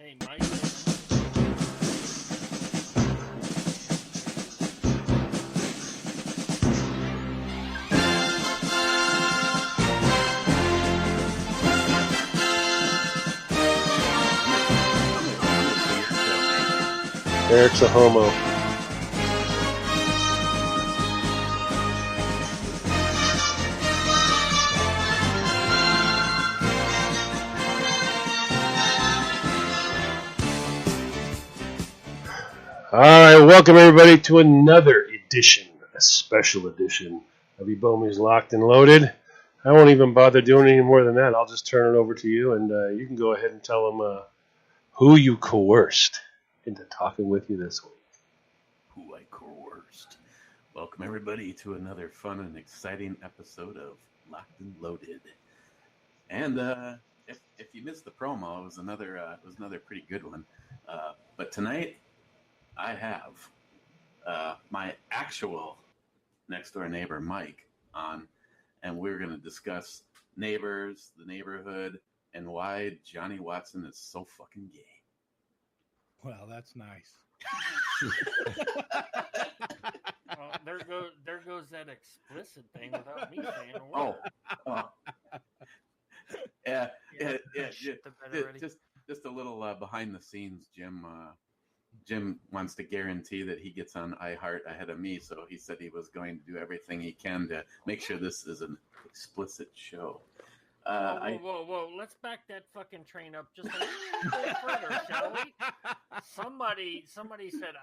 Hey, Mike. Eric's a homo. All right, welcome everybody to another edition, a special edition of Ebomey's Locked and Loaded. I won't even bother doing any more than that. I'll just turn it over to you, and you can go ahead and tell them who you coerced into talking with you this week. Who I coerced. Welcome everybody to another fun and exciting episode of Locked and Loaded. And if you missed the promo, it was another pretty good one. But tonight I have my actual next door neighbor Mike on, and we're going to discuss neighbors, the neighborhood, and why Johnny Watson is so fucking gay. Well, that's nice. There goes that explicit thing without me saying a word. Yeah. Just Just a little behind the scenes, Jim. Jim wants to guarantee that he gets on iHeart ahead of me, so he said he was going to do everything he can to make sure this is an explicit show. Whoa! Let's back that fucking train up just a little bit further, shall we? Somebody said,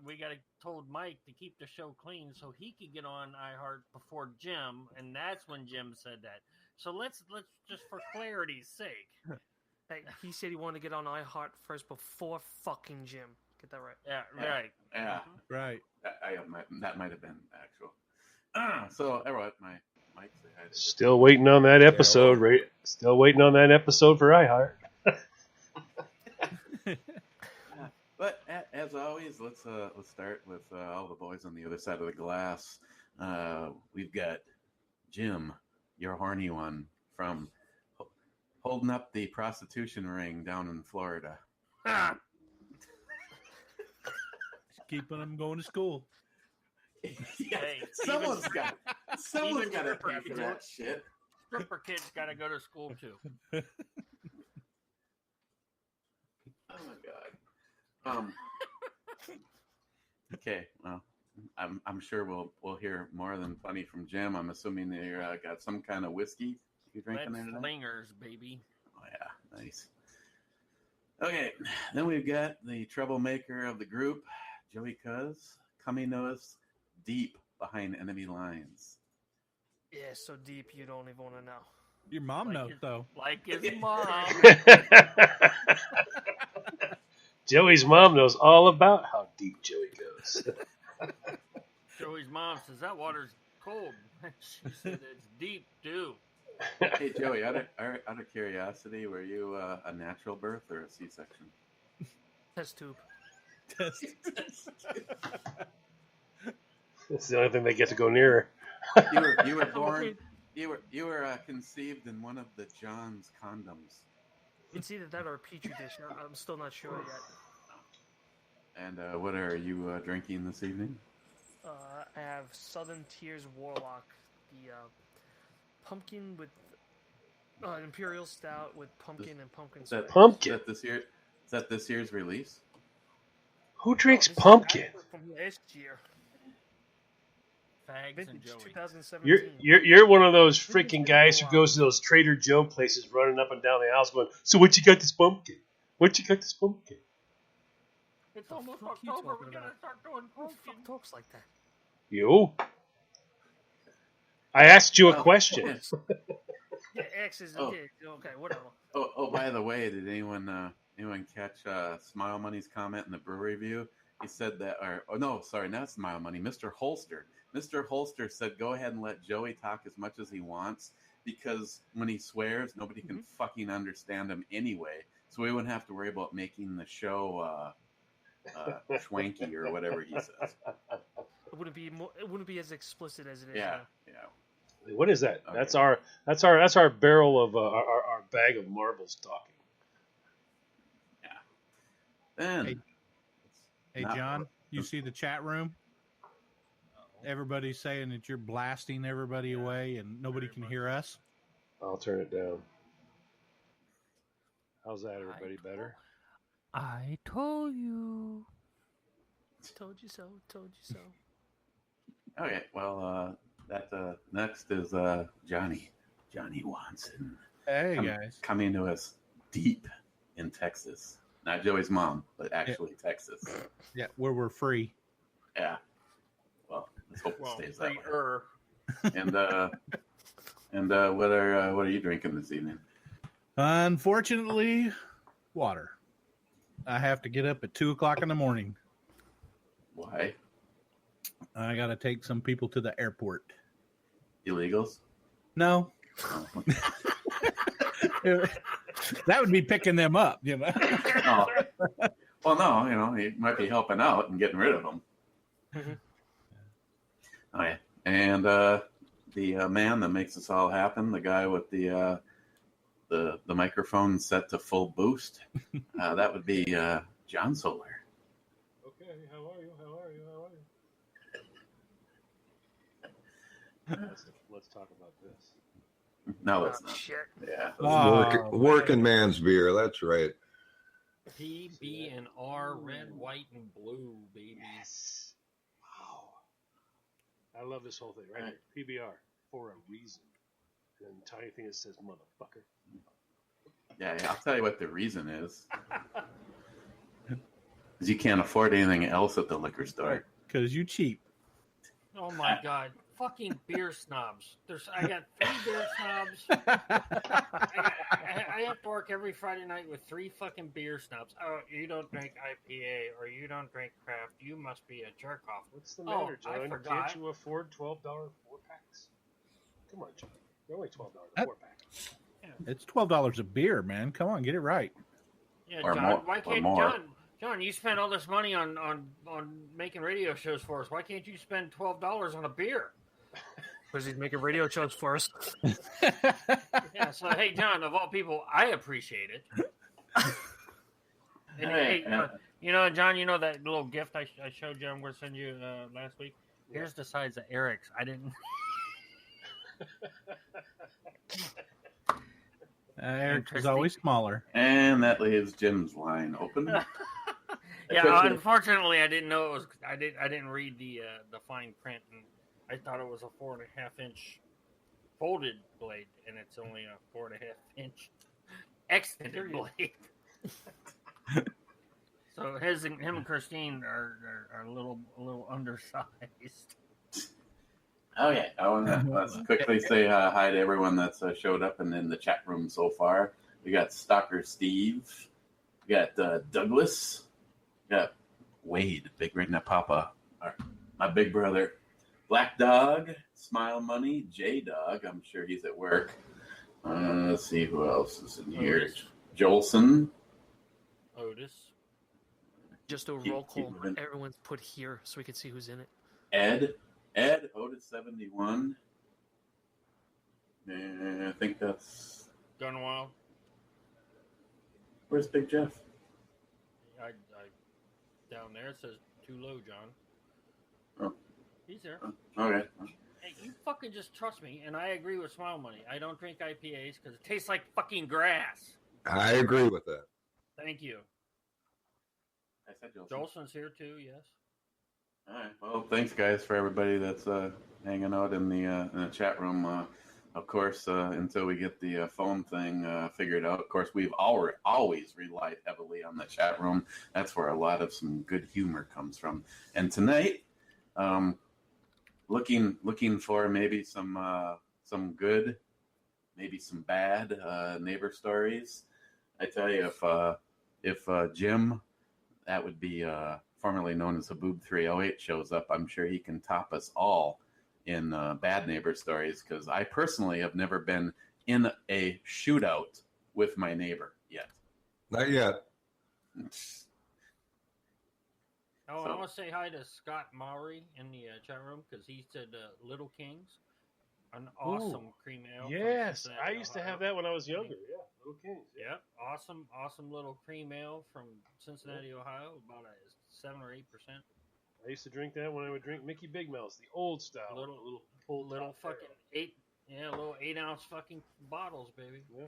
we got to told Mike to keep the show clean so he could get on iHeart before Jim, and that's when Jim said that. So let's just for clarity's sake. Hey, he said he wanted to get on iHeart first before fucking Jim. Get that right? Yeah, right. Yeah, Right. that might have been actual. So, everyone, Mike say hi to Still waiting on that episode, right? Still waiting on that episode for iHeart. But as always, let's start with all the boys on the other side of the glass. We've got Jim, your horny one, from holding up the prostitution ring down in Florida. Keeping them going to school. Hey, someone's got to pay kids, for that shit. Stripper kids got to go to school too. Oh my god. Okay, well, I'm sure we'll hear more than plenty from Jim. I'm assuming they got some kind of whiskey you drinking there tonight. Slingers, baby. Oh yeah, nice. Okay, then we've got the troublemaker of the group, Joey Cuz, coming to us deep behind enemy lines. Yeah, so deep you don't even want to know. Your mom knows, though. Like his mom. Joey's mom knows all about how deep Joey goes. Joey's mom says that water's cold. She said it's deep too. Hey Joey, out of curiosity, were you a natural birth or a C-section? Test tube. It's the only thing they get to go near. You were born. You were conceived in one of the John's condoms. It's either that or a petri dish. I'm still not sure yet. And what are you drinking this evening? I have Southern Tears Warlock, the pumpkin with Imperial Stout with pumpkin and pumpkin spice. Pumpkin? Is that this year's release? Who drinks This is pumpkin? actually from last year. Fags and Vintage Joey. 2017. You're one of those freaking guys who goes to those Trader Joe places running up and down the aisles going, so what you got this pumpkin? What you got this pumpkin? It's The almost fuck you October. talking We gotta about? start doing Who the pumpkin. fuck talks like that? You? I asked you a question. Yeah, X is Oh. okay, whatever. Oh, by the way, did anyone catch Smile Money's comment in the brewery review? He said that, not Smile Money, Mr. Holster. Mr. Holster said, go ahead and let Joey talk as much as he wants because when he swears, nobody can fucking understand him anyway. So we wouldn't have to worry about making the show schwanky or whatever he says. It wouldn't be as explicit as it is. Yeah, now. yeah. What is that? Okay. That's our barrel of our bag of marbles talking. Ben. Hey, John, you see the chat room? Everybody's saying that you're blasting everybody away and nobody can hear us. I'll turn it down. How's that, everybody? Better? I told you. Told you so. Told you so. Okay, well, next is Johnny Watson. Hey, guys. Coming to us deep in Texas. Not Joey's mom, but actually Texas. Yeah, where we're free. Yeah. Well, let's hope it stays that way. Free-er. And what are you drinking this evening? Unfortunately, water. I have to get up at 2:00 in the morning. Why? I got to take some people to the airport. Illegals? No. Oh. That would be picking them up, you know. No. Well, no, he might be helping out and getting rid of them. Mm-hmm. Oh, yeah. And the man that makes this all happen, the guy with the microphone set to full boost, that would be John Solar. Okay, how are you? Let's talk about this. No, that's not. Shit. Yeah. Working man's beer. That's right. PB and R, red, white, and blue, baby. Yes. Wow. I love this whole thing, right? PBR, for a reason. And then tiny thing that says motherfucker. Yeah, I'll tell you what the reason is. Because you can't afford anything else at the liquor store. Because you cheap. Oh my god. Fucking beer snobs. I got 3 beer snobs. I have to work every Friday night with 3 fucking beer snobs. Oh, you don't drink IPA or you don't drink craft. You must be a jerk off. What's the matter, I John? forgot. Can't you afford $12 4-packs? Come on, John. They're only $12 a 4-pack. It's $12 a beer, man. Come on, get it right. Yeah, Or John. more, Why can't or more. John? You spend all this money on making radio shows for us. Why can't you spend $12 on a beer? Because he's making radio shows for us. Yeah. So hey, John, of all people, I appreciate it. And hey, John, you know that little gift I showed you? I'm going to send you last week. Here's the size of Eric's. I didn't. Eric is always smaller. And that leaves Jim's line open. Yeah, unfortunately, I didn't know it was. I didn't read the fine print, and I thought it was a 4.5-inch folded blade, and it's only a 4.5-inch extended blade. So him and Christine are a little undersized. Okay, I want to quickly say hi to everyone that's showed up and in the chat room so far. We got Stalker Steve, we got Douglas, we got Wade, Big Redneck Papa, my big brother, Black Dog, Smile Money, J Dog. I'm sure he's at work. Let's see who else is in here. Jolson, Otis. Just a roll call. Everyone's put here so we can see who's in it. Ed, Otis 71. And I think that's Gone Wild. Where's Big Jeff? I down there it says too low, John. Oh. He's there. Okay. Hey, you fucking just trust me, and I agree with Smile Money. I don't drink IPAs because it tastes like fucking grass. I agree with that. Thank you. I said Jolson. Jolson's here too, yes. All right. Well, thanks, guys, for everybody that's hanging out in the chat room. Of course, until we get the phone thing figured out. Of course, we've always relied heavily on the chat room. That's where a lot of some good humor comes from. And tonight, looking for maybe some good, maybe some bad neighbor stories. I tell you, if Jim, that would be formerly known as Haboob 308, shows up, I'm sure he can top us all in bad neighbor stories, because I personally have never been in a shootout with my neighbor yet. Not yet. Oh, I want to say hi to Scott Maury in the chat room because he said Little Kings. An awesome cream ale. from Yes, Cincinnati, I used to Ohio. have that when I was younger. Yeah, Little Kings. Yeah. Yep, awesome little cream ale from Cincinnati, Ohio. About a 7 or 8%. I used to drink that when I would drink Mickey Big Mouths, the old style, little pulled Little top fucking little 8-ounce fucking bottles, baby. Yeah.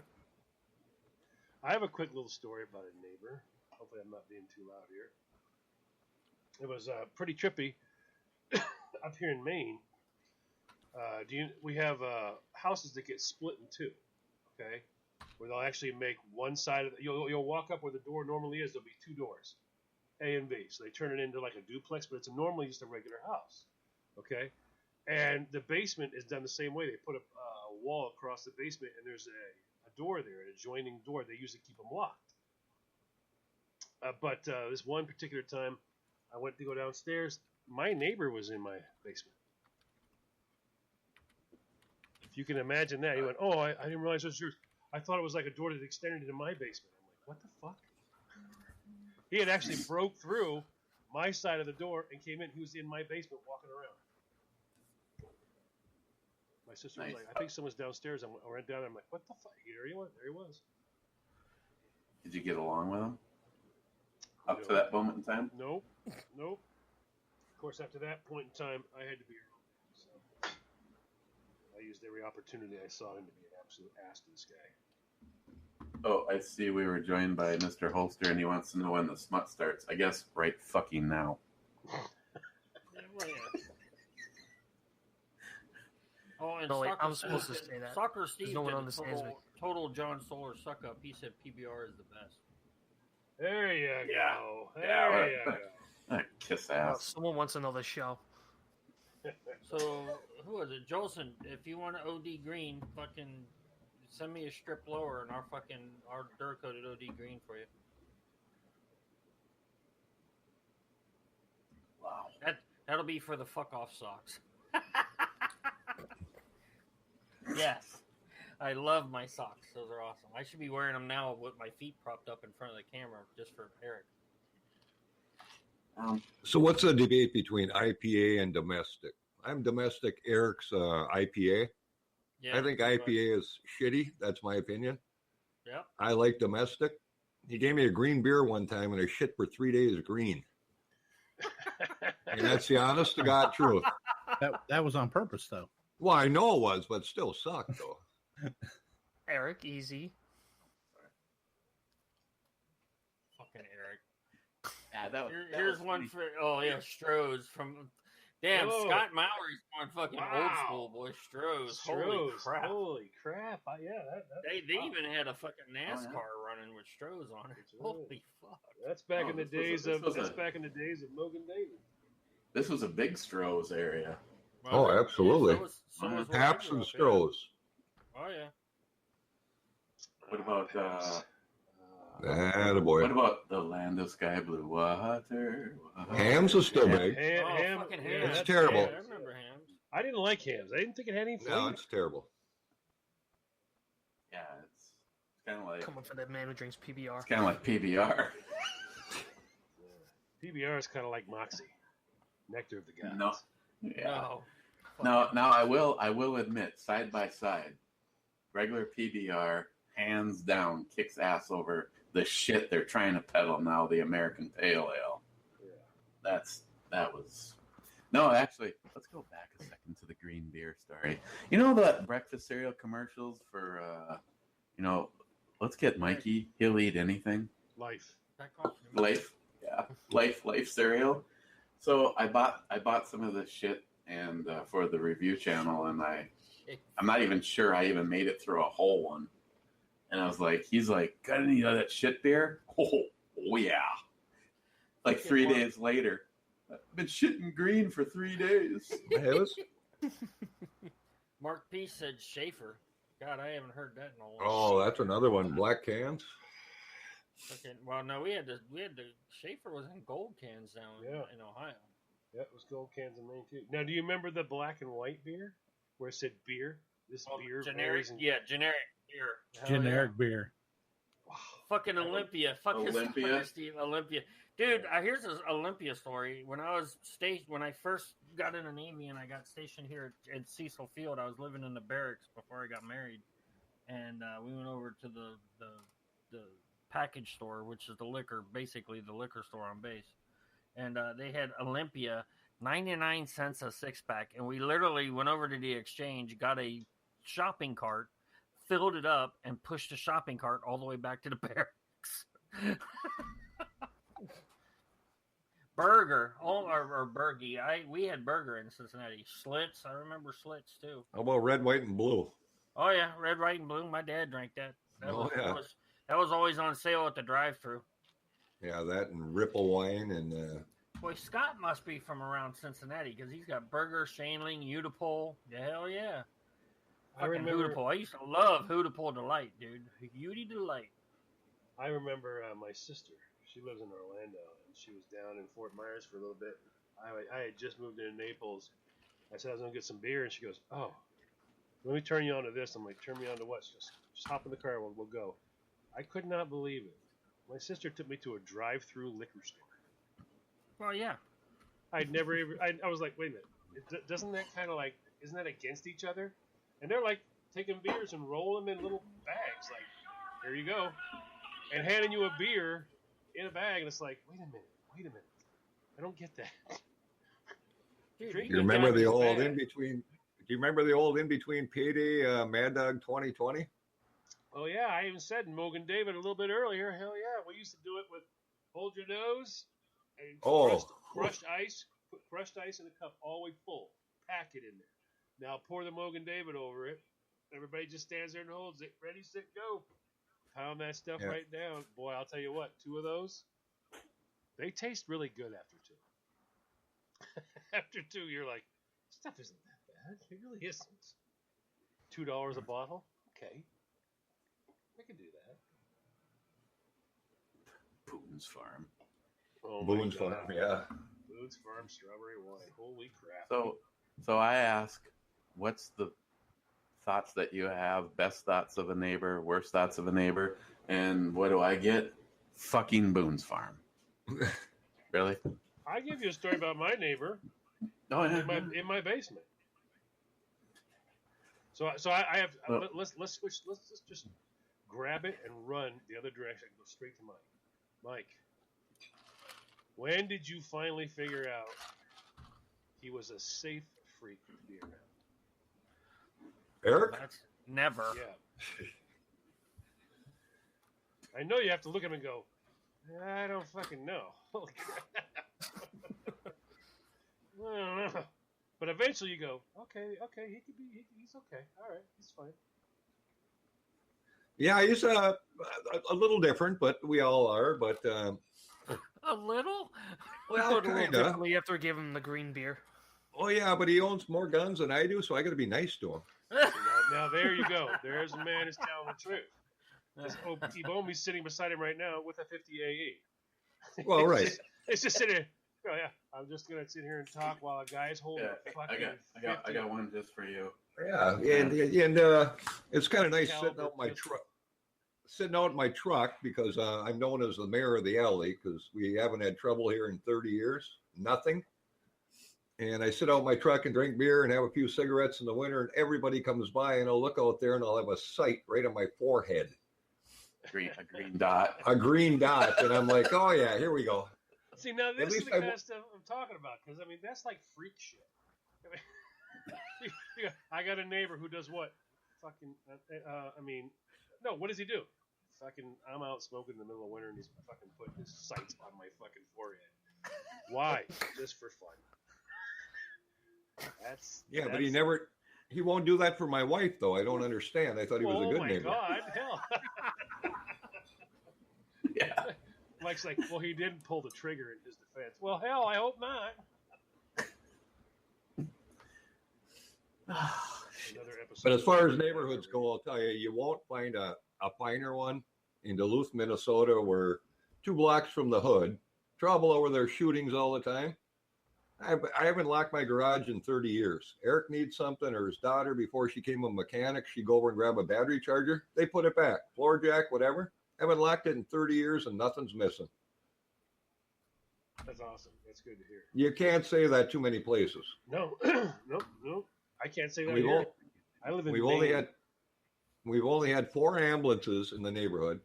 I have a quick little story about a neighbor. Hopefully, I'm not being too loud here. It was pretty trippy up here in Maine. We have houses that get split in two, okay? Where they'll actually make one side of you'll walk up where the door normally is. There'll be two doors, A and B. So they turn it into like a duplex, but it's normally just a regular house, okay? And the basement is done the same way. They put a wall across the basement, and there's a door there, an adjoining door. They usually keep them locked. But this one particular time, I went to go downstairs. My neighbor was in my basement. If you can imagine that, he went, "Oh, I didn't realize it was yours. I thought it was like a door that extended into my basement." I'm like, "What the fuck?" He had actually broke through my side of the door and came in. He was in my basement walking around. My sister was like, "I think someone's downstairs." I went down. I'm like, "What the fuck?" There he was. There he was. Did you get along with him up to that moment in time? Nope. Of course, after that point in time, I had to be around him. So I used every opportunity I saw him to be an absolute ass to this guy. Oh, I see. We were joined by Mr. Holster, and he wants to know when the smut starts. I guess right fucking now. Oh, and No, wait, Soccer I was supposed to Steve- say that. Soccer Steve no one did a understands me. total John Solar suck up. He said PBR is the best. There you Yeah. go. Yeah, There you go. Kiss Oh, ass. someone wants another show. So, who is it? Jolson, if you want to OD green, fucking send me a strip lower and our Dur-coated OD green for you. Wow. That'll be for the fuck off socks. Yes. I love my socks. Those are awesome. I should be wearing them now with my feet propped up in front of the camera just for Eric. So what's the debate between IPA and domestic? I'm domestic. Eric's IPA. Yeah, I think IPA is shitty. That's my opinion. Yep. I like domestic. He gave me a green beer one time, and I shit for 3 days green. And that's the honest to God truth. That was on purpose, though. Well, I know it was, but still sucked, though. Eric, easy. Fucking Eric. Yeah, Here's one for Stroh's from. Damn, Oh. Scott Mowry's going fucking old school, boy. Stroh's. Holy crap. Holy crap. They even had a fucking NASCAR running with Stroh's on it. That's right. Holy fuck. That's back Oh, in the this days was of back in the days of Mogan David. This was a big Stroh's area. Oh, absolutely. So was where I Haps grew and up, yeah. Strohs. Oh, yeah. What about Attaboy. what about the land of sky blue water? Hams is still big. Fucking Hams. It's terrible. Yeah, I remember Hams. I didn't like Hams. I didn't think it had any flavor. No, it's terrible. Yeah, it's kind of like Coming for that man who drinks PBR. it's kind of like PBR. PBR is kind of like Moxie, nectar of the gods. No, yeah. No. Now I will admit, side by side, regular PBR hands down kicks ass over the shit they're trying to peddle now, the American Pale Ale. Yeah. That was no, actually, let's go back a second to the green beer story. You know the breakfast cereal commercials for let's get Mikey, he'll eat anything. Life. Life, yeah, life cereal. So I bought some of this shit and for the review channel, and I'm not even sure I even made it through a whole one. And I was like, he's like, got any of that shit beer? Oh yeah. Like 3 days later, I've been shitting green for 3 days. Mark P said Schaefer. God, I haven't heard that in a while. Oh, that's another one. Black cans. Okay, well, no, we had the Schaefer was in gold cans down in Ohio. Yeah, it was gold cans in Maine too. Now, do you remember the black and white beer where it said beer? This beer generic, varies in- generic beer. Generic beer. Fucking Olympia. Fucking Olympia? Olympia. Dude, here's an Olympia story. When I first got in the Navy and I got stationed here at Cecil Field, I was living in the barracks before I got married. And we went over to the package store, which is basically the liquor store on base. And they had Olympia, 99 cents a six-pack. And we literally went over to the exchange, got a shopping cart, filled it up, and pushed the shopping cart all the way back to the barracks. Burger, or Burgie. We had burger in Cincinnati. Slits, I remember Slits too. How about red, white, and blue? Oh yeah, red, white, and blue. My dad drank that. That Yeah. was always on sale at the drive-thru. Yeah, that and Ripple wine and. Boy, Scott must be from around Cincinnati because he's got Burger, Shanling, Udipole. Hell yeah. I remember Hooterpole. I used to love Hooterpole Delight, dude. Hootie Delight. I remember my sister. She lives in Orlando, and she was down in Fort Myers for a little bit. I had just moved into Naples. I said I was going to get some beer, and she goes, "Oh, let me turn you on to this." I'm like, "Turn me on to what?" She goes, "Just hop in the car, we'll go." I could not believe it. My sister took me to a drive-through liquor store. Well, yeah. I'd never ever. I was like, "Wait a minute, doesn't that kind of like, isn't that against each other?" And they're like taking beers and rolling them in little bags, like, "Here you go," and handing you a beer in a bag, and it's like, wait a minute, I don't get that. Dude, You remember the old in between? Do you remember the old in between payday Mad Dog 2020? Oh yeah, I even said Mogan David a little bit earlier. Hell yeah, we used to do it with hold your nose and crushed ice, put crushed ice in a cup all the way full, pack it in there. Now pour the Mogan David over it. Everybody just stands there and holds it. Ready, set, go. Pound that stuff right down. Boy, I'll tell you what, 2 of those, they taste really good after 2. After 2, you're like, stuff isn't that bad. It really isn't. $2 a bottle? Okay. I can do that. Boone's Farm. Oh, Boone's Farm, yeah. Boone's Farm strawberry wine. Holy crap. So I ask, what's the thoughts that you have? Best thoughts of a neighbor, worst thoughts of a neighbor, and what do I get? Fucking Boone's Farm. Really? I give you a story about my neighbor. Oh yeah. In my basement. So I have. Well, let's switch. Let's just grab it and run the other direction. Go straight to Mike. Mike, when did you finally figure out he was a safe freak to be around? Eric? That's never. Yeah. I know you have to look at him and go, I don't fucking know. Holy crap. I don't know. But eventually you go, okay, he's okay. All right, he's fine. Yeah, he's a little different, but we all are. But A little? well, Put a little kind of. differently. You have to give him the green beer. Oh yeah, but he owns more guns than I do, so I got to be nice to him. Now there you go. There's a man who's telling the truth. Ebomey's sitting beside him right now with a 50 AE. Well, right. It's just sitting there. Oh yeah, I'm just gonna sit here and talk while a guy's holding a fucking. I got one just for you. Yeah, and it's kind of nice sitting out in my truck because I'm known as the mayor of the alley because we haven't had trouble here in 30 years, nothing. And I sit out in my truck and drink beer and have a few cigarettes in the winter, and everybody comes by and I'll look out there and I'll have a sight right on my forehead. A green dot. A green dot, and I'm like, oh yeah, here we go. See, now this is the kind of stuff I'm talking about because I mean that's like freak shit. I got a neighbor who does what? Fucking. No. What does he do? Fucking. I'm out smoking in the middle of winter and he's fucking putting his sights on my fucking forehead. Why? Just for fun. But he won't do that for my wife though. I don't understand. I thought he was a good neighbor. Oh my God, hell. Yeah. Mike's like, well, he didn't pull the trigger in his defense. Well, hell, I hope not. But as far as neighborhoods go, I'll tell you, you won't find a finer one in Duluth, Minnesota, where 2 blocks from the hood, trouble over their shootings all the time. I haven't locked my garage in 30 years. Eric needs something, or his daughter, before she came a mechanic, she'd go over and grab a battery charger. They put it back, floor jack, whatever. Haven't locked it in 30 years and nothing's missing. That's awesome. That's good to hear. You can't say that too many places. No, no. I can't say that We've here. I live in Maine. We've only had 4 ambulances in the neighborhood.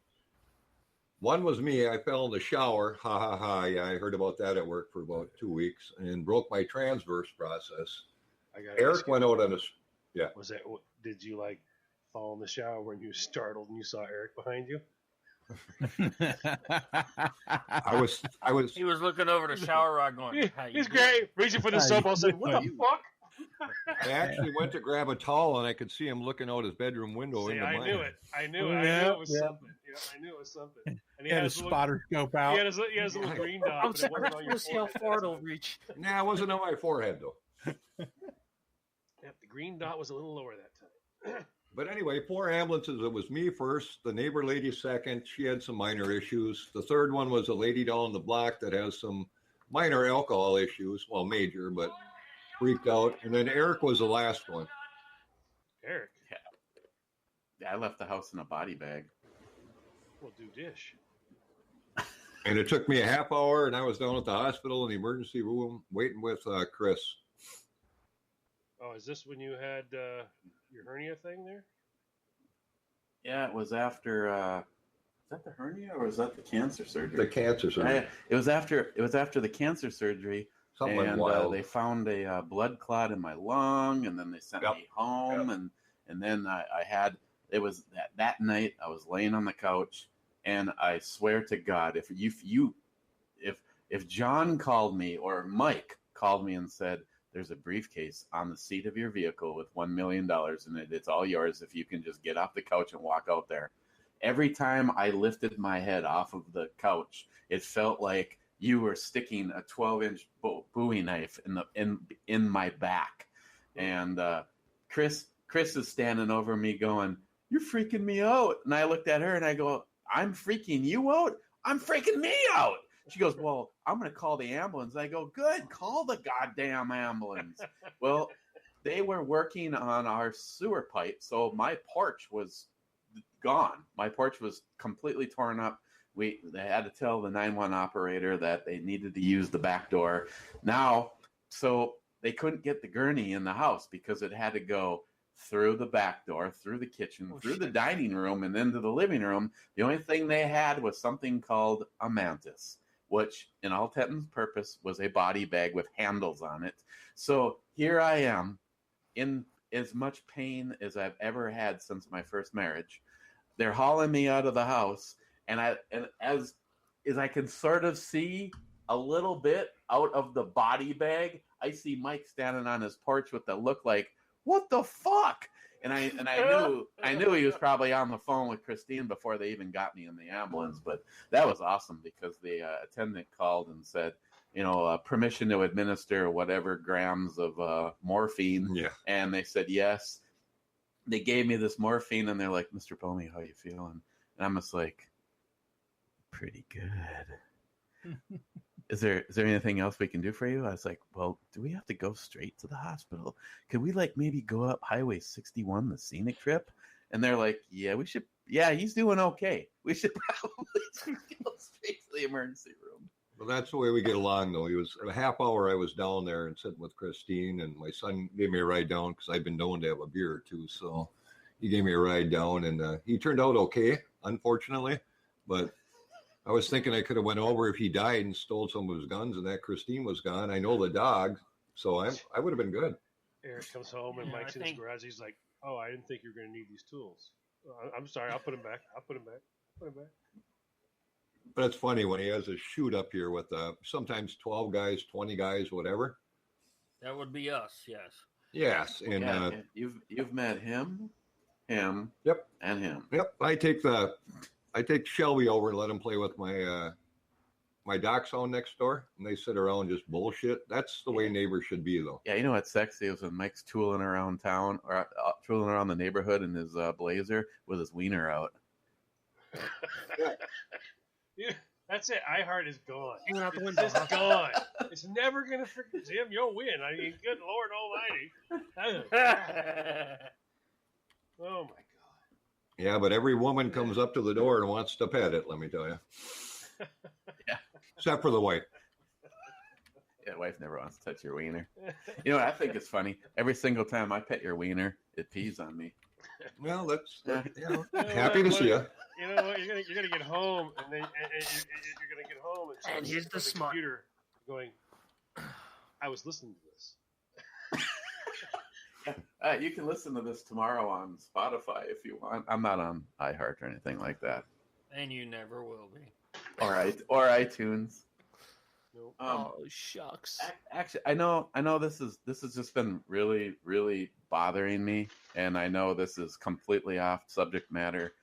One was me. I fell in the shower. Ha ha ha. Yeah, I heard about that at work for about 2 weeks and broke my transverse process. Eric went out on a. Yeah. Was that? Did you like fall in the shower when you startled and you saw Eric behind you? I was. He was looking over the shower rod going, he's great. Reaching for the soap. I said, what the fuck? I actually went to grab a towel and I could see him looking out his bedroom window into mine. I knew it was something. Yeah, I knew it was something. And he had a spotter scope out. He had his little green dot. I'm sorry, to see how far it'll reach. Nah, it wasn't on my forehead though. Yeah, the green dot was a little lower that time. But anyway, 4 ambulances. It was me first, the neighbor lady second. She had some minor issues. The third one was a lady down the block that has some minor alcohol issues. Well, major, but freaked out. And then Eric was the last one. Eric? Yeah, I left the house in a body bag. Well, do dish. And it took me a half hour, and I was down at the hospital in the emergency room waiting with Chris. Oh, is this when you had your hernia thing there? Yeah, it was after. Is that the hernia or was that the cancer surgery? The cancer surgery. It was after the cancer surgery. Something and wild. They found a blood clot in my lung, and then they sent me home, and then I had. It was that night I was laying on the couch, and I swear to God, if John called me or Mike called me and said, there's a briefcase on the seat of your vehicle with $1 million in it, it's all yours if you can just get off the couch and walk out there. Every time I lifted my head off of the couch, it felt like you were sticking a 12-inch Bowie knife in my back. And Chris is standing over me going, you're freaking me out. And I looked at her and I go, I'm freaking you out? I'm freaking me out. She goes, well, I'm going to call the ambulance. I go, good, call the goddamn ambulance. Well, they were working on our sewer pipe, so my porch was gone. My porch was completely torn up. They had to tell the 911 operator that they needed to use the back door. Now, so they couldn't get the gurney in the house because it had to go through the back door, through the kitchen, through the dining room, and into the living room. The only thing they had was something called a mantis, which in all intents and purpose was a body bag with handles on it. So here I am in as much pain as I've ever had since my first marriage. They're hauling me out of the house, and as I can sort of see a little bit out of the body bag, I see Mike standing on his porch with the look like, what the fuck? And I knew he was probably on the phone with Christine before they even got me in the ambulance. But that was awesome because the attendant called and said, permission to administer whatever grams of morphine. Yeah. And they said yes. They gave me this morphine and they're like, Mr. Ebomey, how you feeling? And I'm just like, pretty good. Is there anything else we can do for you? I was like, well, do we have to go straight to the hospital? Could we maybe go up Highway 61, the scenic trip? And they're like, yeah, we should. Yeah, he's doing okay. We should probably go straight to the emergency room. Well, that's the way we get along, though. He was a half hour I was down there and sitting with Christine, and my son gave me a ride down because I've been known to have a beer or two. So he gave me a ride down, and he turned out okay, unfortunately. But I was thinking I could have went over if he died and stole some of his guns and that Christine was gone. I know the dog, so I would have been good. Eric comes home and Mike's in his garage. He's like, oh, I didn't think you were going to need these tools. I'm sorry. I'll put them back. But it's funny when he has a shoot up here with sometimes 12 guys, 20 guys, whatever. That would be us, yes. Yes. And you've met him, and him. Yep. I take Shelby over and let him play with my dachshund next door, and they sit around and just bullshit. That's the way neighbors should be, though. Yeah, you know what's sexy is when Mike's tooling around town or tooling around the neighborhood in his blazer with his wiener out. Yeah, that's it. iHeart is gone. Hanging out the window. It's just gone. It's never gonna forget. Jim, you'll win. I mean, good Lord Almighty. Oh my God. Yeah, but every woman comes up to the door and wants to pet it, let me tell you. Yeah. Except for the wife. Yeah, wife never wants to touch your wiener. You know what I think is funny? Every single time I pet your wiener, it pees on me. Well, that's know happy to what, see you. You know what? You're gonna get home, and then you're gonna get home, And here's the smart. computer going. I was listening to this. You can listen to this tomorrow on Spotify if you want. I'm not on iHeart or anything like that. And you never will be. Or iTunes. Nope. Oh shucks! Actually, I know this has just been really, really bothering me, and I know this is completely off subject matter.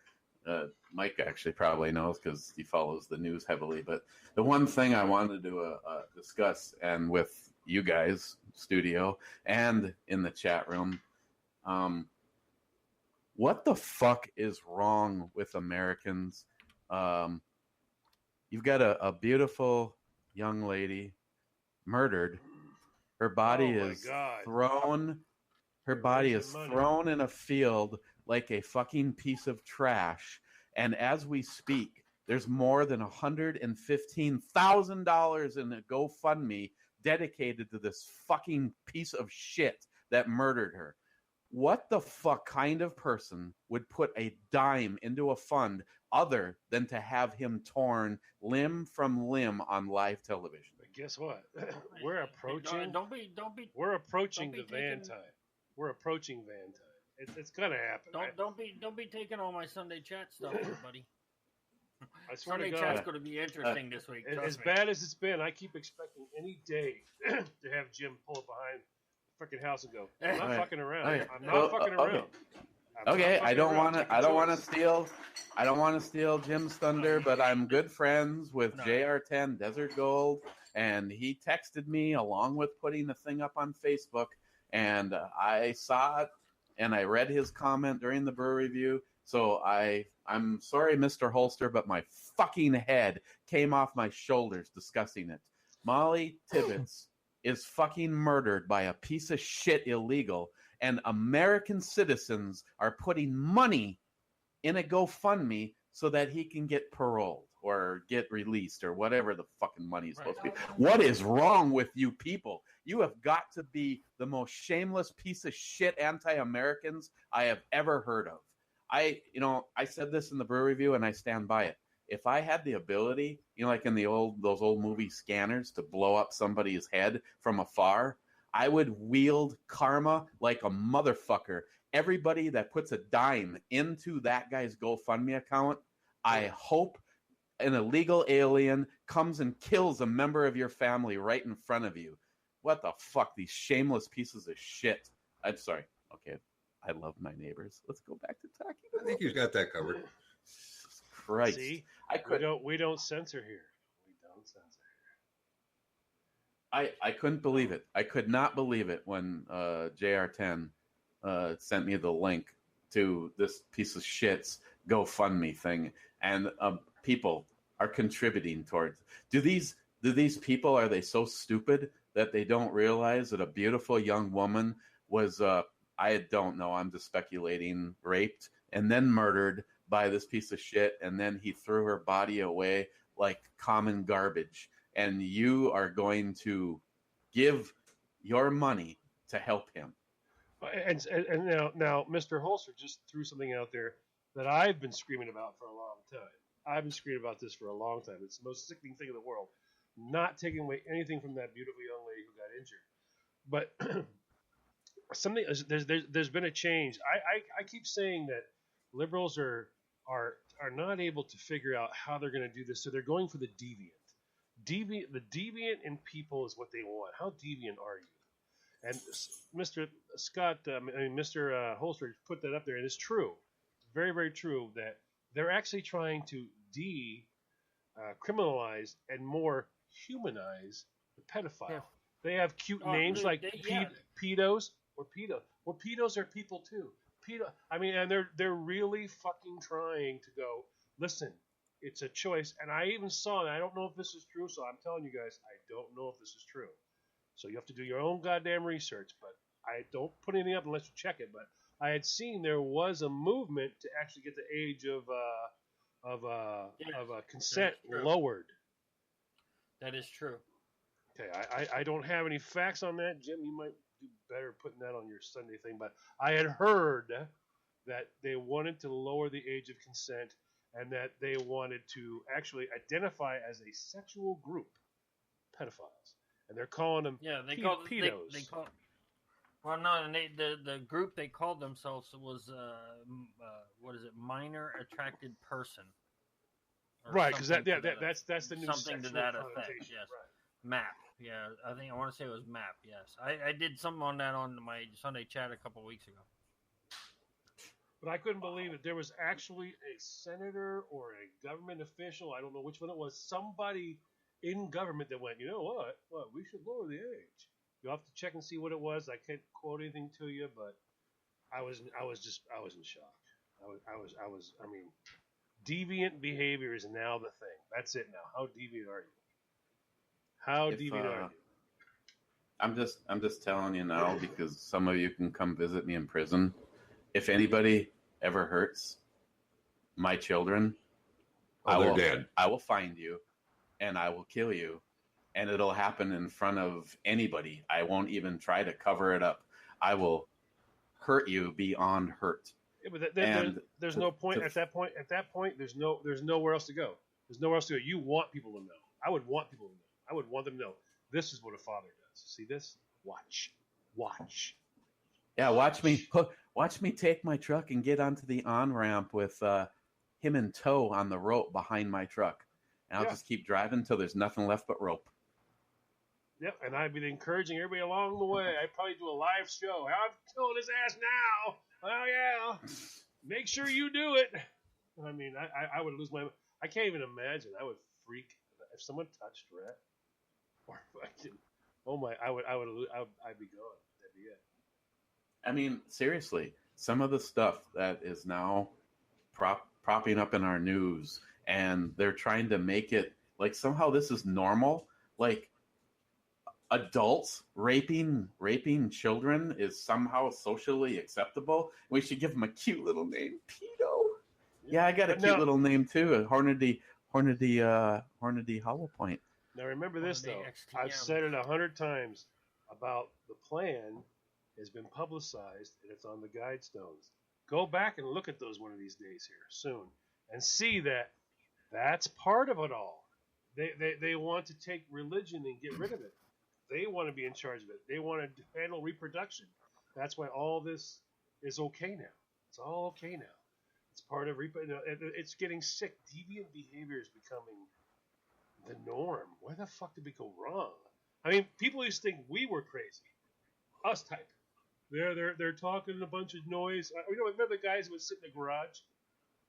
Mike actually probably knows because he follows the news heavily. But the one thing I wanted to discuss, and with you guys, studio, and in the chat room, what the fuck is wrong with Americans? You've got a beautiful young lady murdered. Her body is thrown. Her body is thrown in a field like a fucking piece of trash. And as we speak, there's more than $115,000 in a GoFundMe dedicated to this fucking piece of shit that murdered her. What the fuck kind of person would put a dime into a fund other than to have him torn limb from limb on live television? But guess what? We're approaching. Don't be. We're approaching the taking, van time. We're approaching van time. It's gonna happen. Don't be taking all my Sunday chat stuff, everybody. I swear Sunday to God, chat's going to be interesting this week. As bad as it's been, I keep expecting any day to have Jim pull up behind the freaking house and go, "I'm not fucking around. I'm not fucking around." Okay, I don't want to steal Jim's thunder, but I'm good friends with JR10 Desert Gold, and he texted me along with putting the thing up on Facebook, and I saw it, and I read his comment during the brew review. So I'm sorry, Mr. Holster, but my fucking head came off my shoulders discussing it. Molly Tibbetts is fucking murdered by a piece of shit illegal, and American citizens are putting money in a GoFundMe so that he can get paroled or get released or whatever the fucking money is supposed to be. What is wrong with you people? You have got to be the most shameless piece of shit anti-Americans I have ever heard of. I said this in the brew review, and I stand by it. If I had the ability, like in those old movie Scanners, to blow up somebody's head from afar, I would wield karma like a motherfucker. Everybody that puts a dime into that guy's GoFundMe account, I hope an illegal alien comes and kills a member of your family right in front of you. What the fuck? These shameless pieces of shit. I'm sorry. Okay. I love my neighbors. Let's go back to talking. I think he's got that covered. Jesus Christ. See, we don't censor here. We don't censor here. I couldn't believe it. I could not believe it when JR10 sent me the link to this piece of shit's GoFundMe thing, and people are contributing towards. Do these people, are they so stupid that they don't realize that a beautiful young woman was I don't know, I'm just speculating, raped and then murdered by this piece of shit, and then he threw her body away like common garbage, and you are going to give your money to help him? And now, Mr. Holster just threw something out there that I've been screaming about for a long time. I've been screaming about this for a long time. It's the most sickening thing in the world. Not taking away anything from that beautiful young lady who got injured, but there's been a change. I keep saying that liberals are not able to figure out how they're going to do this, so they're going for the deviant. The deviant in people is what they want. How deviant are you? And Mr. Scott, Mr. Holster put that up there, and it's true, very, very true, that they're actually trying to criminalize and more humanize the pedophile. Yeah. They have cute names like pedos or pedo. Well, pedos are people too. And they're really fucking trying to go, listen, it's a choice. And I even saw, and I don't know if this is true, so I'm telling you guys, I don't know if this is true. So you have to do your own goddamn research, but I don't put anything up unless you check it. But I had seen there was a movement to actually get the age of consent lowered. That is true. Okay, I don't have any facts on that, Jim. You might do better putting that on your Sunday thing, but I had heard that they wanted to lower the age of consent and that they wanted to actually identify as a sexual group, pedophiles, and they're calling them pedos. They call. Well, no, and the group they called themselves was what is it? Minor attracted person. Right, because that's the new something to that effect. Yes, right. MAP. Yeah, I want to say it was MAP. Yes, I did something on that on my Sunday chat a couple of weeks ago. But I couldn't believe it. There was actually a senator or a government official, I don't know which one it was, somebody in government that went, you know what? Well, we should lower the age. You'll have to check and see what it was. I can't quote anything to you, but I was in shock. I mean, deviant behavior is now the thing. That's it now. How deviant are you? How deviant are you? I'm just telling you now because some of you can come visit me in prison. If anybody ever hurts my children, they're dead. I will find you and I will kill you, and it'll happen in front of anybody. I won't even try to cover it up. I will hurt you beyond hurt. Yeah, but there's no point at that point. At that point, there's nowhere else to go. There's nowhere else to go. You want people to know. I would want people to know. I would want them to know this is what a father does. See this? Watch. Yeah, watch me take my truck and get onto the on-ramp with him in tow on the rope behind my truck. And I'll just keep driving until there's nothing left but rope. Yep, and I'd be encouraging everybody along the way. I'd probably do a live show. I'm killing his ass now. Oh, yeah. Make sure you do it. I mean, I would lose my... I can't even imagine. I would freak if someone touched Rhett. Or fucking... Oh, my... I'd be gone. That'd be it. I mean, seriously, some of the stuff that is now propping up in our news, and they're trying to make it like somehow this is normal. Like adults raping children is somehow socially acceptable. We should give them a cute little name, pedo. Yeah, I got a cute little name too, Hornady Hollow Point. Now remember this though. I've said it 100 times about the plan. Has been publicized and it's on the guide stones. Go back and look at those one of these days here soon and see that that's part of it all. They want to take religion and get rid of it. They want to be in charge of it. They want to handle reproduction. That's why all this is okay now. It's all okay now. It's part of it's getting sick. Deviant behavior is becoming the norm. Where the fuck did we go wrong? I mean, people used to think we were crazy. Us type. They're talking a bunch of noise. Remember the guys who would sit in the garage?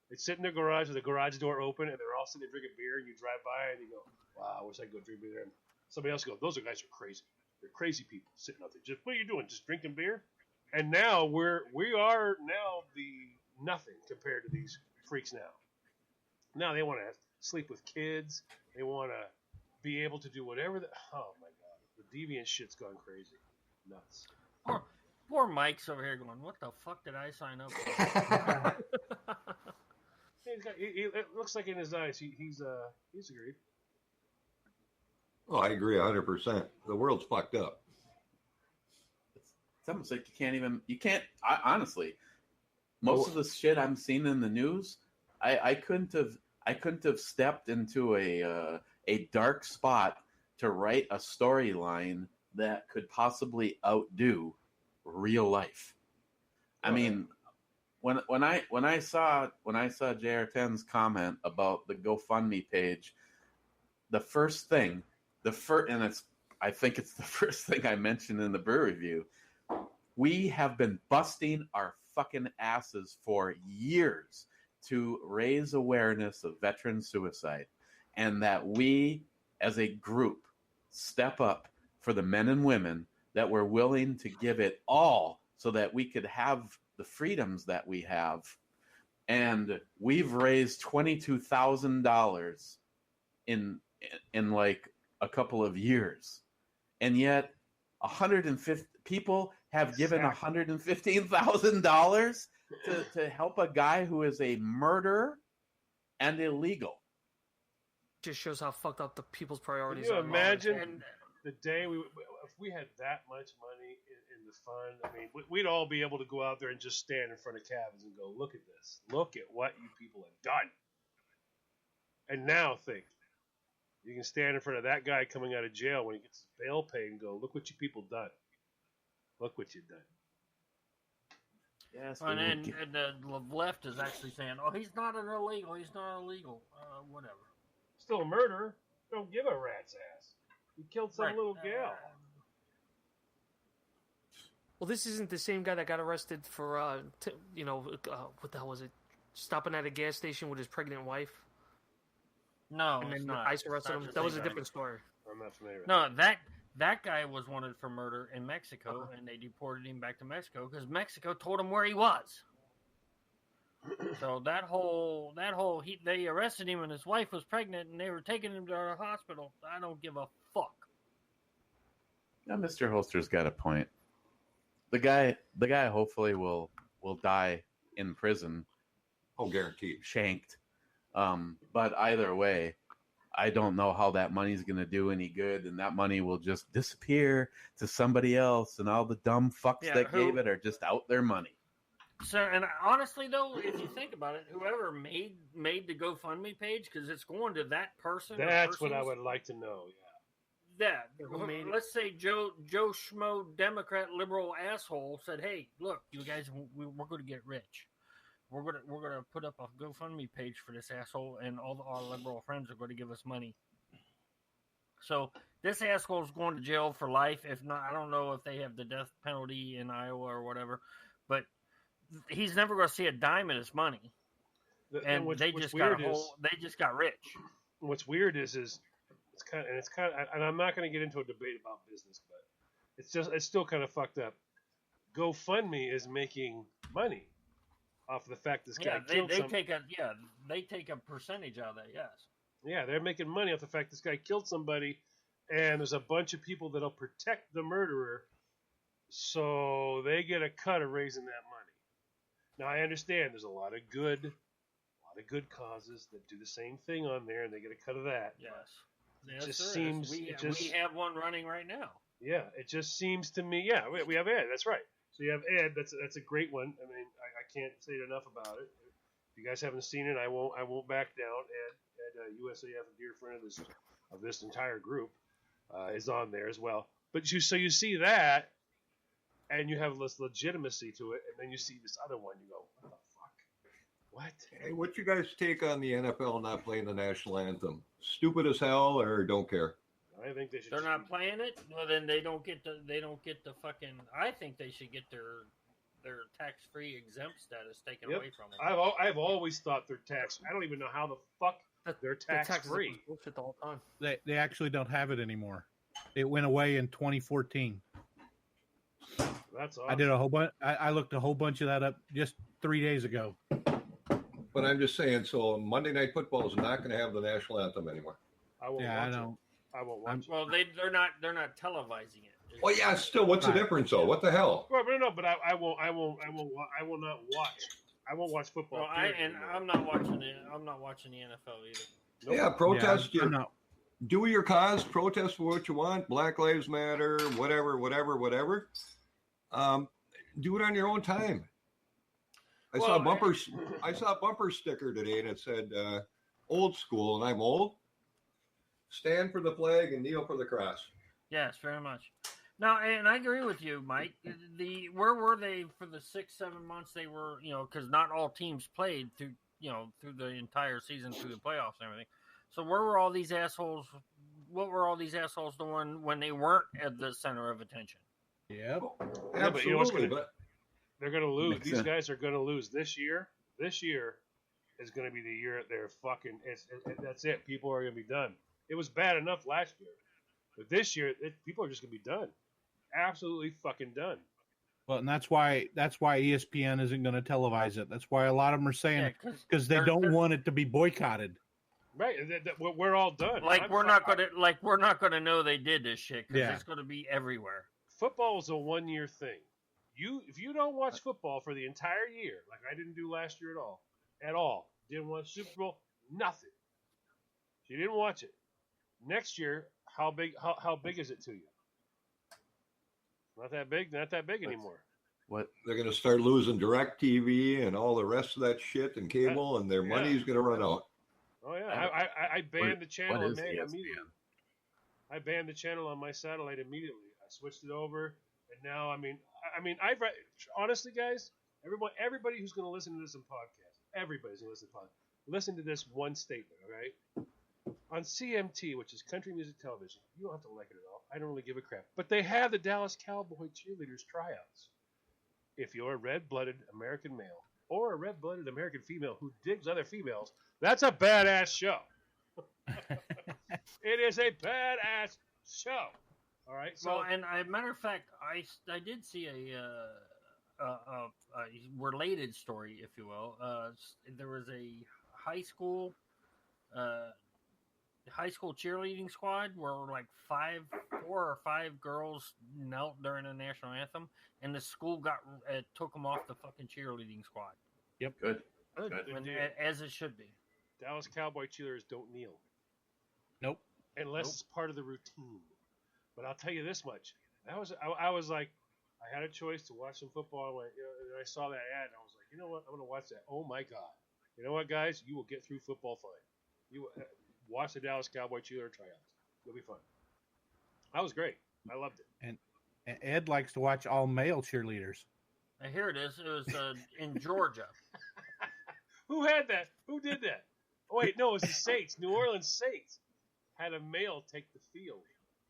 They'd sit in their garage with the garage door open, and they're all sitting there drinking beer, and you drive by, and you go, wow, I wish I could go drink beer there. And somebody else goes, those guys are crazy. They're crazy people sitting out there. Just, what are you doing? Just drinking beer? And now we are now the nothing compared to these freaks now. Now they want to sleep with kids. They want to be able to do whatever. Oh, my God. The deviant shit's gone crazy. Nuts. Poor Mike's over here going, what the fuck did I sign up for? It looks like in his eyes he's agreed. Oh, I agree 100%. The world's fucked up. It's almost like honestly, most of the shit I'm seeing in the news, I couldn't have stepped into a dark spot to write a storyline that could possibly outdo real life. I mean, when I saw JR10's comment about the GoFundMe page, I think it's the first thing I mentioned in the brew review. We have been busting our fucking asses for years to raise awareness of veteran suicide, and that we as a group step up for the men and women that were willing to give it all so that we could have the freedoms that we have. And we've raised $22,000 in like a couple of years. And yet people have given $115,000 to help a guy who is a murderer and illegal. Just shows how fucked up the people's priorities Can you are. imagine the day if we had that much money in the fund? I mean, we'd all be able to go out there and just stand in front of cabins and go, look at this. Look at what you people have done. And now think. You can stand in front of that guy coming out of jail when he gets his bail paid and go, look what you people done. Look what you've done. Yes, and the left is actually saying, oh, he's not an illegal. He's not illegal. Whatever. Still a murderer. Don't give a rat's ass. He killed some little gal. Well, this isn't the same guy that got arrested for, what the hell was it? Stopping at a gas station with his pregnant wife. No, and then not. ICE arrested him. That was a different story. I'm not familiar with that. No, that guy was wanted for murder in Mexico, and they deported him back to Mexico because Mexico told him where he was. So they arrested him, and his wife was pregnant, and they were taking him to the hospital. I don't give a fuck. Now, Mr. Holster's got a point. The guy hopefully will die in prison. Oh, guaranteed. Shanked. But either way, I don't know how that money's going to do any good, and that money will just disappear to somebody else, and all the dumb fucks that gave it are just out their money. So, and honestly, though, if you think about it, whoever made the GoFundMe page, because it's going to that person. That's what I would like to know. Yeah. Let's say Joe Schmo, Democrat, liberal asshole said, "Hey, look, you guys, we're going to get rich. We're gonna put up a GoFundMe page for this asshole, and all our liberal friends are going to give us money." So this asshole is going to jail for life. If not, I don't know if they have the death penalty in Iowa or whatever, but he's never going to see a dime of his money. And they just got rich. What's weird is it's kind of, and I'm not going to get into a debate about business, but it's still kind of fucked up. GoFundMe is making money off of the fact this guy killed somebody. They take a percentage out of that, yes. Yeah, they're making money off the fact this guy killed somebody, and there's a bunch of people that'll protect the murderer, so they get a cut of raising that money. Now, I understand there's a lot of good causes that do the same thing on there, and they get a cut of that. Yes. It just seems... We have one running right now. Yeah, it just seems to me... Yeah, we have Ed, that's right. So you have Ed, that's a great one. I mean, I can't say enough about it. If you guys haven't seen it, I won't back down. Ed USAF, a dear friend of this entire group, is on there as well. But you see that, and you have this legitimacy to it, and then you see this other one, you go, what the fuck? What? Hey, what's your guys' take on the NFL not playing the national anthem? Stupid as hell, or don't care? I think they should. They're not playing it. Well, then they don't get the fucking. I think they should get their tax-free exempt status taken away from them. I've always thought they're tax. I don't even know how the fuck they're tax-free. Bullshit the whole time. They actually don't have it anymore. It went away in 2014. That's awesome. I did a whole bunch. I looked a whole bunch of that up just 3 days ago. But I'm just saying, so Monday Night Football is not going to have the national anthem anymore. I won't watch it. I won't watch it. Well, they're not televising it. Well, yeah, still, what's the difference though? What the hell? Well, no, but I will not watch. I won't watch football. Well, I'm not watching it. I'm not watching the NFL either. Nope. Yeah, protest do your cause, protest for what you want. Black Lives Matter, whatever. Do it on your own time. I saw a bumper sticker today, and it said "Old School," and I'm old. Stand for the flag and kneel for the cross. Yes, very much. No, and I agree with you, Mike. Where were they for the 6-7 months they were? Because not all teams played through the entire season, through the playoffs and everything. So where were all these assholes? What were all these assholes doing when they weren't at the center of attention? Yep. Yeah, but they're going to lose. These guys are going to lose this year. This year is going to be the year they're fucking. That's it. People are going to be done. It was bad enough last year, but this year people are just going to be done. Absolutely fucking done. Well, and that's why ESPN isn't going to televise it. That's why a lot of them are saying because they don't want it to be boycotted. Right, we're all done. We're not going to know they did this shit because it's going to be everywhere. football is a 1 year thing. If you don't watch football for the entire year, like I didn't do last year at all, didn't watch Super Bowl, nothing. If you didn't watch it, next year, how big is it to you? Not that big anymore. What They're going to start losing DirecTV and all the rest of that shit and cable, and their money's going to run out. Oh yeah, I banned the channel immediately. I banned the channel on my satellite immediately. I switched it over, and now I've honestly, guys, everybody who's going to listen to this in podcast, everybody's going to listen to podcast. Listen to this one statement, all right? On CMT, which is Country Music Television, you don't have to like it at all. I don't really give a crap. But they have the Dallas Cowboy Cheerleaders tryouts. If you're a red-blooded American male or a red-blooded American female who digs other females, that's a badass show. It is a badass show. All right. So, well, and a matter of fact, I did see a related story, if you will. There was a high school cheerleading squad where like 4 or 5 girls knelt during the national anthem, and the school took them off the fucking cheerleading squad. Yep. Good. As it should be. Dallas Cowboy cheerleaders don't kneel. Nope. Unless it's part of the routine. But I'll tell you this much. I was like, I had a choice to watch some football, and I saw that ad, and I was like, you know what? I'm going to watch that. Oh, my God. You know what, guys? You will get through football fine. You watch the Dallas Cowboy cheerleader tryouts. It'll be fun. That was great. I loved it. And Ed likes to watch all male cheerleaders. And here it is. It was in Georgia. Who had that? Who did that? Oh, wait, no, it was the Saints. New Orleans Saints had a male take the field.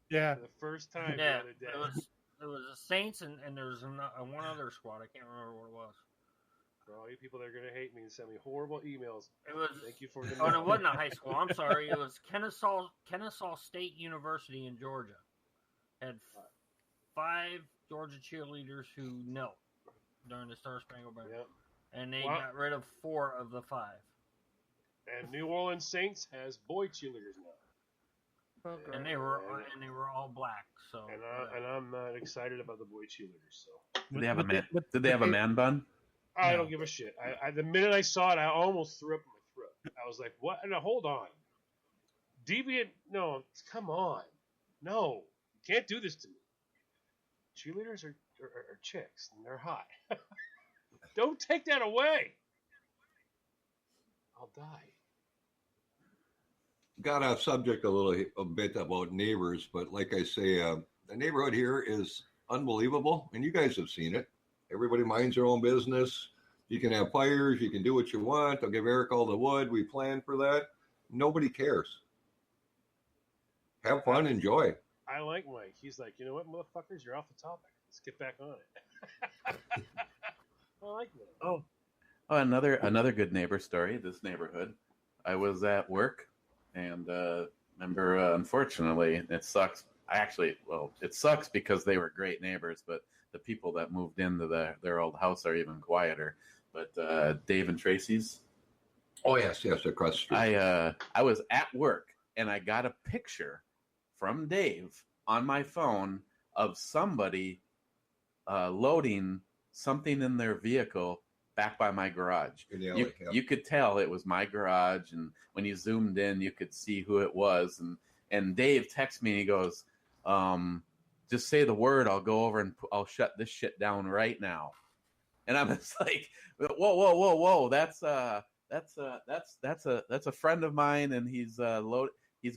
Yeah. For the first time Yeah, the other day. it was the Saints and there was one other squad. I can't remember what it was. For all you people that are going to hate me and send me horrible emails, It was. thank you for the Oh, no, it wasn't a high school. I'm sorry. It was Kennesaw State University in Georgia. Had 5 Georgia cheerleaders who knelt during the Star Spangled Banner, Yep. and they got rid of 4 of the 5. And New Orleans Saints has boy cheerleaders now. And they were all black. So And I'm not excited about the boy cheerleaders. So did they have a man? Did they have a man bun? I don't give a shit. The minute I saw it, I almost threw up in my throat. I was like, "What? No, hold on, deviant? No, come on, no, you can't do this to me." Cheerleaders are chicks, and they're hot. Don't take that away. I'll die. Got off subject a bit about neighbors, but like I say, the neighborhood here is unbelievable, and you guys have seen it. Everybody minds their own business. You can have fires. You can do what you want. I'll give Eric all the wood. We plan for that. Nobody cares. Have fun. Enjoy. I like Mike. He's like, you know what, motherfuckers, you're off the topic. Let's get back on it. I like that. Oh, another good neighbor story. This neighborhood. I was at work, and remember, unfortunately, it sucks. It sucks because they were great neighbors, but the people that moved into their old house are even quieter. But Dave and Tracy's. Oh yes, across the street. I was at work, and I got a picture from Dave on my phone of somebody loading something in their vehicle back by my garage. In the alley, you could tell it was my garage, and when you zoomed in, you could see who it was. And Dave texts me, and he goes, just say the word, I'll go over and I'll shut this shit down right now. And I'm just like, whoa, that's a friend of mine, and he's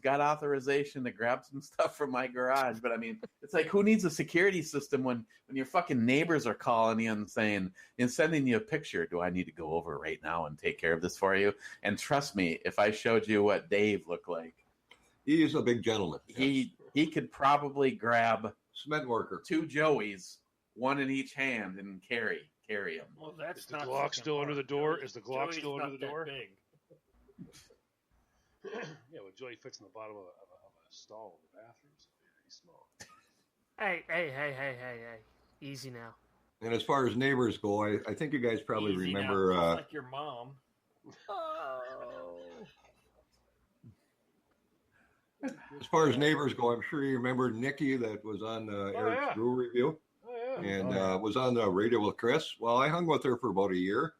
got authorization to grab some stuff from my garage. But I mean, it's like, who needs a security system when your fucking neighbors are calling you and sending you a picture? Do I need to go over right now and take care of this for you? And trust me, if I showed you what Dave looked like, he's a big gentleman. He could probably grab cement worker, 2 Joeys, one in each hand, and carry them. Well, that's Is the Glock still under the door? Is the Glock still under the door? Big. Yeah, well, Joey fits in the bottom of a stall in the bathroom, so he's small. Hey. Easy now. And as far as neighbors go, I think you guys probably Easy remember. now, just like your mom. As far as neighbors go, I'm sure you remember Nikki that was on Eric's Brew Review. Oh, yeah. And was on the radio with Chris. Well, I hung with her for about a year.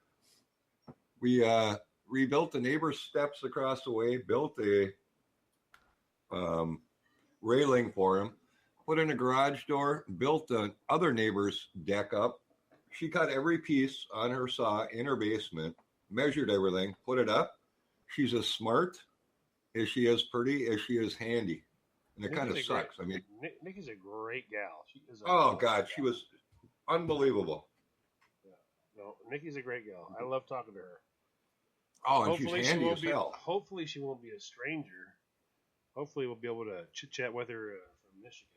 We rebuilt the neighbor's steps across the way, built a railing for him, put in a garage door, built the other neighbor's deck up. She cut every piece on her saw in her basement, measured everything, put it up. She's as smart as she is pretty, as she is handy. And it kind of sucks. I mean, Nikki's a great gal. She is. She was unbelievable. Yeah. No, Nikki's a great gal. I love talking to her. Oh, and she's handy as hell. Hopefully, she won't be a stranger. Hopefully, we'll be able to chit chat with her from Michigan.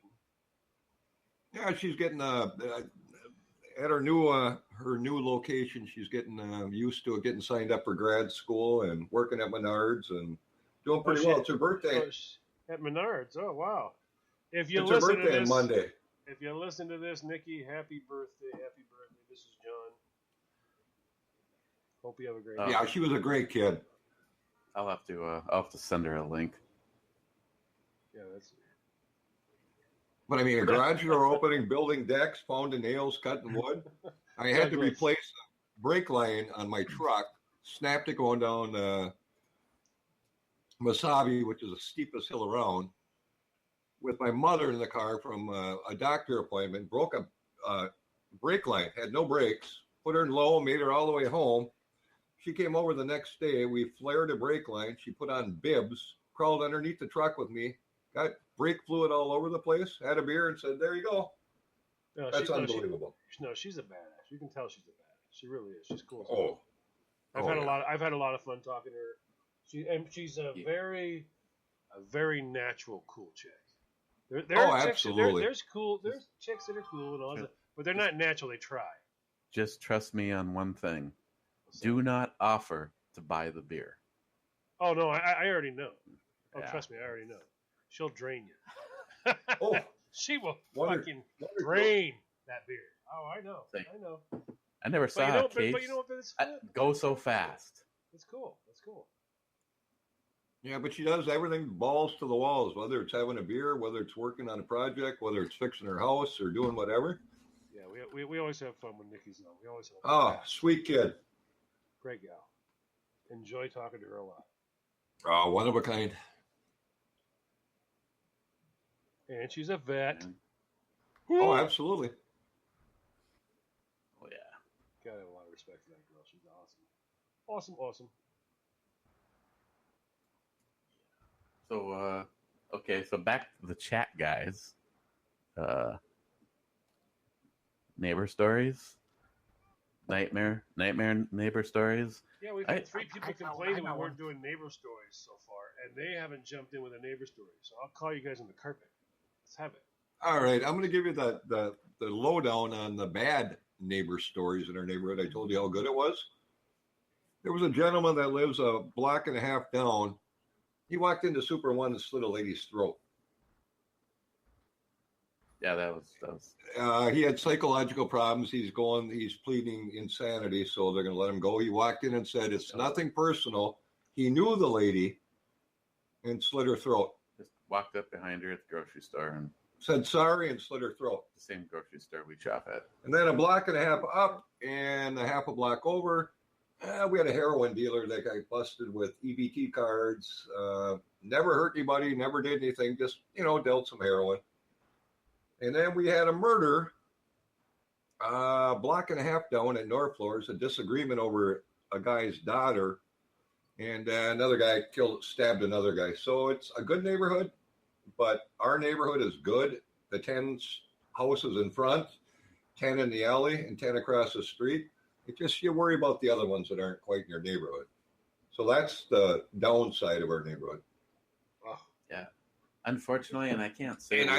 Yeah, she's getting at her new location. She's getting used to it, getting signed up for grad school and working at Menards and doing pretty well. It's her birthday. At Menards. Oh, wow. It's her birthday on Monday. If you listen to this, Nikki, happy birthday. Happy birthday. This is John. Hope you have a great day. Yeah, she was a great kid. I'll have to send her a link. Yeah, that's. But I mean, a garage door opening, building decks, pounding nails, cutting wood. I had to replace the brake line on my truck, snapped it going down Masabi, which is the steepest hill around, with my mother in the car from a doctor appointment, broke a brake line, had no brakes, put her in low, made her all the way home. She came over the next day. We flared a brake line. She put on bibs, crawled underneath the truck with me, got brake fluid all over the place, had a beer, and said, there you go. No, that's unbelievable. She's a badass. You can tell she's a badass. She really is. She's cool. Oh. I've had a lot of fun talking to her. She's a very natural, cool chick. There are chicks, absolutely. There's chicks that are cool and all that, but they're not natural. They try. Just trust me on one thing. Do not offer to buy the beer. Oh, no, I already know. Oh, Yeah. Trust me, I already know. She'll drain you. Oh, she will fucking drain that beer. Oh, I know. I know. I never saw a case but you know what? That's go so fast. It's cool. That's cool. Yeah, but she does everything balls to the walls, whether it's having a beer, whether it's working on a project, whether it's fixing her house or doing whatever. Yeah, we always have fun when Nikki's on. We always have fun. Oh, sweet kid. Great gal. Enjoy talking to her a lot. Oh, one of a kind. And she's a vet. Oh, absolutely. Oh, yeah. Gotta have a lot of respect for that girl. She's awesome. Awesome. So, okay, so back to the chat, guys. Neighbor stories? Nightmare neighbor stories? Yeah, we've had 3 people complain that we weren't doing neighbor stories so far, and they haven't jumped in with a neighbor story. So I'll call you guys on the carpet. Let's have it. All right, I'm going to give you the lowdown on the bad neighbor stories in our neighborhood. I told you how good it was. There was a gentleman that lives a block and a half down. He walked into Super One and slit a lady's throat. Yeah, that was. He had psychological problems. He's pleading insanity, so they're going to let him go. He walked in and said, it's nothing personal. He knew the lady and slit her throat. Just walked up behind her at the grocery store and said sorry and slit her throat. The same grocery store we shop at. And then a block and a half up and a half a block over, we had a heroin dealer that got busted with EBT cards. Never hurt anybody, never did anything, just, dealt some heroin. And then we had a murder a block and a half down at North Floors, a disagreement over a guy's daughter, and another guy stabbed another guy. So it's a good neighborhood, but our neighborhood is good. The 10 houses in front, 10 in the alley, and 10 across the street. It just, you worry about the other ones that aren't quite in your neighborhood. So that's the downside of our neighborhood. Oh, yeah. Unfortunately, and I can't say. And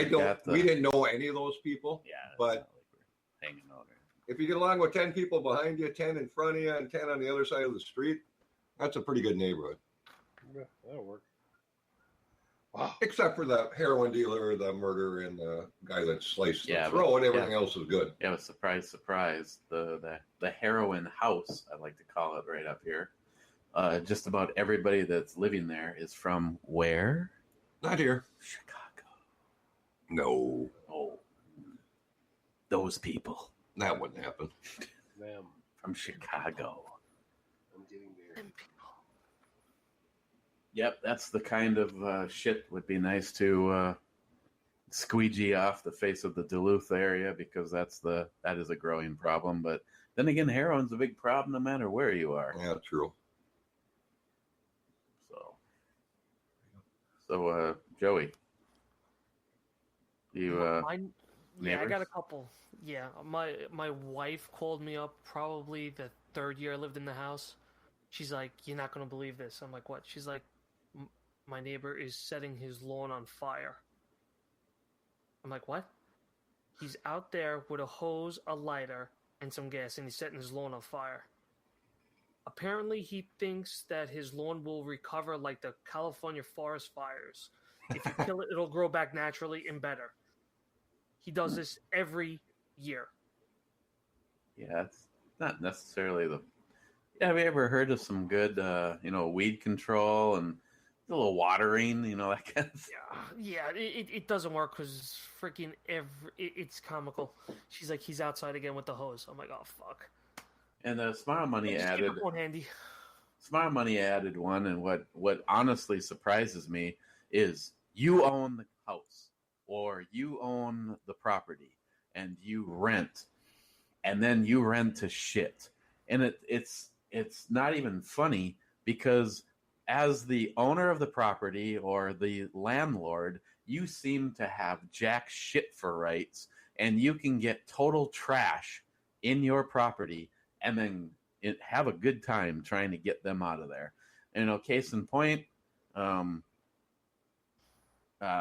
we didn't know any of those people. Yeah. But like we're hanging over. If you get along with 10 people behind you, 10 in front of you, and 10 on the other side of the street, that's a pretty good neighborhood. Yeah, that'll work. Wow. Except for the heroin dealer, the murderer, and the guy that sliced the throat. Everything else is good. Yeah, but surprise. The heroin house, I like to call it right up here. Just about everybody that's living there is from where? Not here. Chicago. No. Oh, those people. That wouldn't happen. Them. From Chicago. I'm getting there. Yep, that's the kind of shit would be nice to squeegee off the face of the Duluth area, because that is a growing problem. But then again, heroin's a big problem no matter where you are. Yeah, true. So Joey, you yeah, I got a neighbors? couple. Yeah, my wife called me up probably the third year I lived in the house. She's like, "You're not gonna believe this." I'm like, "What?" She's like, "My neighbor is setting his lawn on fire." I'm like, "What?" He's out there with a hose, a lighter, and some gas, and he's setting his lawn on fire. Apparently, he thinks that his lawn will recover like the California forest fires. If you kill it, it'll grow back naturally and better. He does this every year. Yeah, it's not necessarily the. Yeah, have you ever heard of some good, weed control and a little watering, that kind of thing? Yeah, it doesn't work because freaking it's comical. She's like, he's outside again with the hose. I'm like, oh fuck. And Smart Money Just added. keep it one handy. Smart Money added one, and what honestly surprises me is you own the house or you own the property and you rent, and then you rent to shit, and it's not even funny, because as the owner of the property or the landlord, you seem to have jack shit for rights, and you can get total trash in your property and then have a good time trying to get them out of there. And case in point,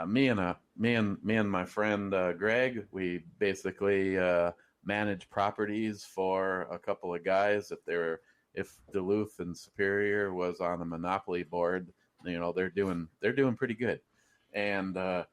me and my friend Greg, we basically manage properties for a couple of guys. If Duluth and Superior was on a monopoly board, they're doing pretty good. And a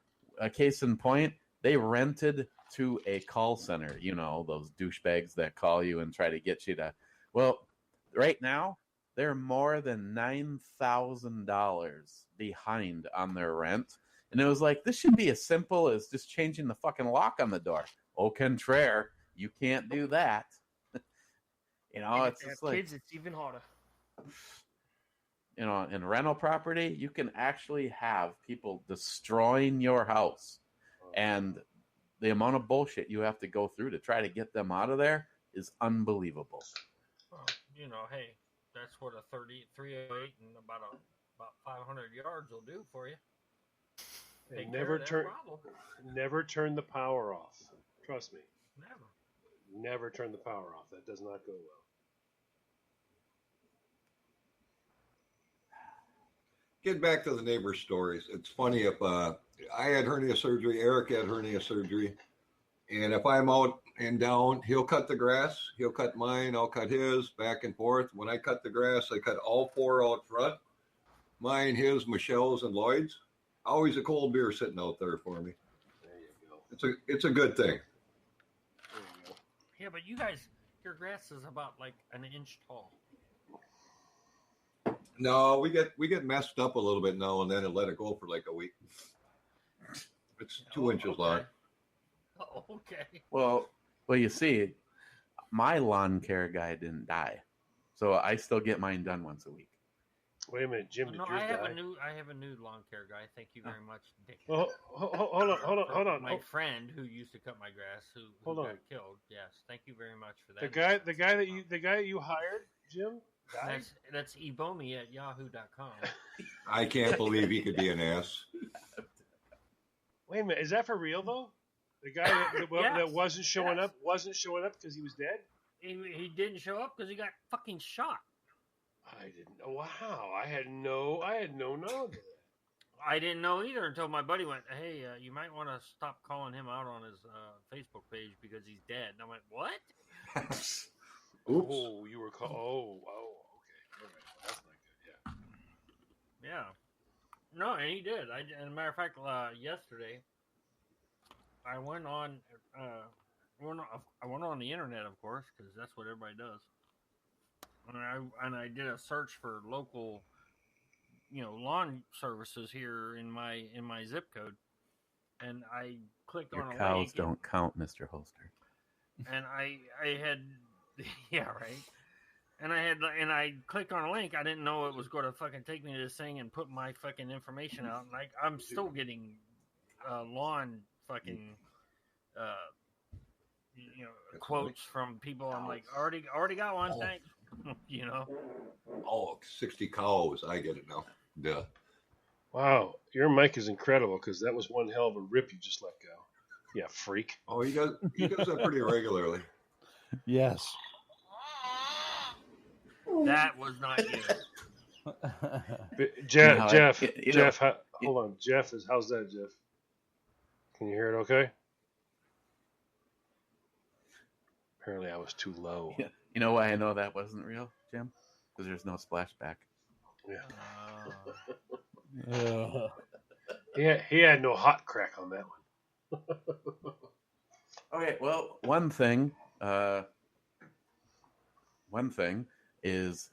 case in point, they rented to a call center, those douchebags that call you and try to get you to. Well, right now they're more than $9,000 behind on their rent. And it was like, this should be as simple as just changing the fucking lock on the door. Au contraire, you can't do that. It's just like kids, it's even harder. In rental property, you can actually have people destroying your house, and the amount of bullshit you have to go through to try to get them out of there is unbelievable. Well, hey, that's what a 308 and about 500 yards will do for you. And never turn the power off. Trust me. Never turn the power off. That does not go well. Get back to the neighbor stories. It's funny, if I had hernia surgery, Eric had hernia surgery, and if I'm out and down, he'll cut the grass. He'll cut mine. I'll cut his, back and forth. When I cut the grass, I cut all four out front. Mine, his, Michelle's, and Lloyd's. Always a cold beer sitting out there for me. There you go. It's a good thing. There you go. Yeah, but you guys, your grass is about like an inch tall. No, we get messed up a little bit now and then and let it go for like a week. It's 2 inches long. Oh, okay. Well, you see, my lawn care guy didn't die, so I still get mine done once a week. Wait a minute, Jim. No, did yours I have die? a new lawn care guy. Thank you very much, Dick. Well, hold on. My friend who used to cut my grass, who got killed. Yes, thank you very much for that. The guy that you hired, Jim. That's Ebomey at yahoo.com. I can't believe he could be an ass. Wait a minute, is that for real though? The guy that wasn't showing up because he was dead. He didn't show up because he got fucking shot. I didn't know. Wow, I had no knowledge of that. I didn't know either until my buddy went, "Hey, you might want to stop calling him out on his Facebook page because he's dead." And I went, "What?" Oops. Oh, you were called. Oh, okay. All right. Well, that's not good. Yeah. Yeah. No, and he did. As a matter of fact, yesterday I went on. I went on the internet, of course, because that's what everybody does. And I did a search for local lawn services here in my zip code, and I clicked Your on a cows link. don't count, Mr. Holster. And I had, yeah, right. And I clicked on a link. I didn't know it was going to fucking take me to this thing and put my fucking information out. And I'm still getting lawn fucking quotes from people. I'm like, already got one, thanks. Oh, 60 cows. I get it now. Duh. Wow, your mic is incredible because that was one hell of a rip you just let go. Yeah, freak. Oh, he does that pretty regularly. Yes. That was not you. Jeff, hold on. How's that, Jeff? Can you hear it okay? Apparently I was too low. Yeah. You know why I know that wasn't real, Jim? Because there's no splashback. Yeah. He had no hot crack on that one. Okay, well, one thing is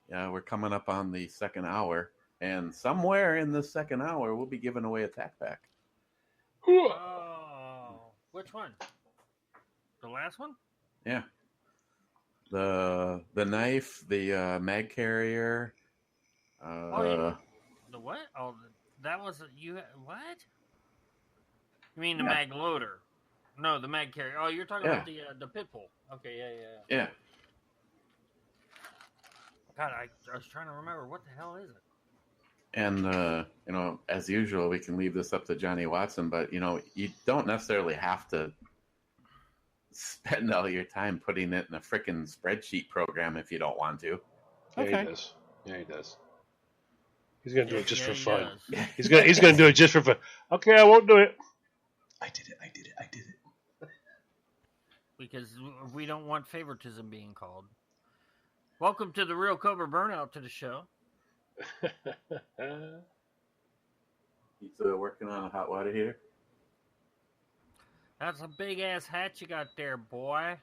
we're coming up on the second hour, and somewhere in the second hour we'll be giving away a tack pack. Oh, which one? The last one? Yeah. The knife, the mag carrier. The what? Oh, that was what? You mean the mag loader? No, the mag carrier. Oh, you're talking about the pit bull. Okay, yeah. God, I was trying to remember what the hell is it. And as usual, we can leave this up to Johnny Watson, but you don't necessarily have to spend all your time putting it in a frickin' spreadsheet program if you don't want to. Okay. Yeah, he does. He's gonna do it just for fun. Does. He's gonna do it just for fun. Okay, I won't do it. I did it. Because we don't want favoritism being called. Welcome to the Real Cobra Burnout to the show. He's working on a hot water heater. That's a big ass hat you got there, boy.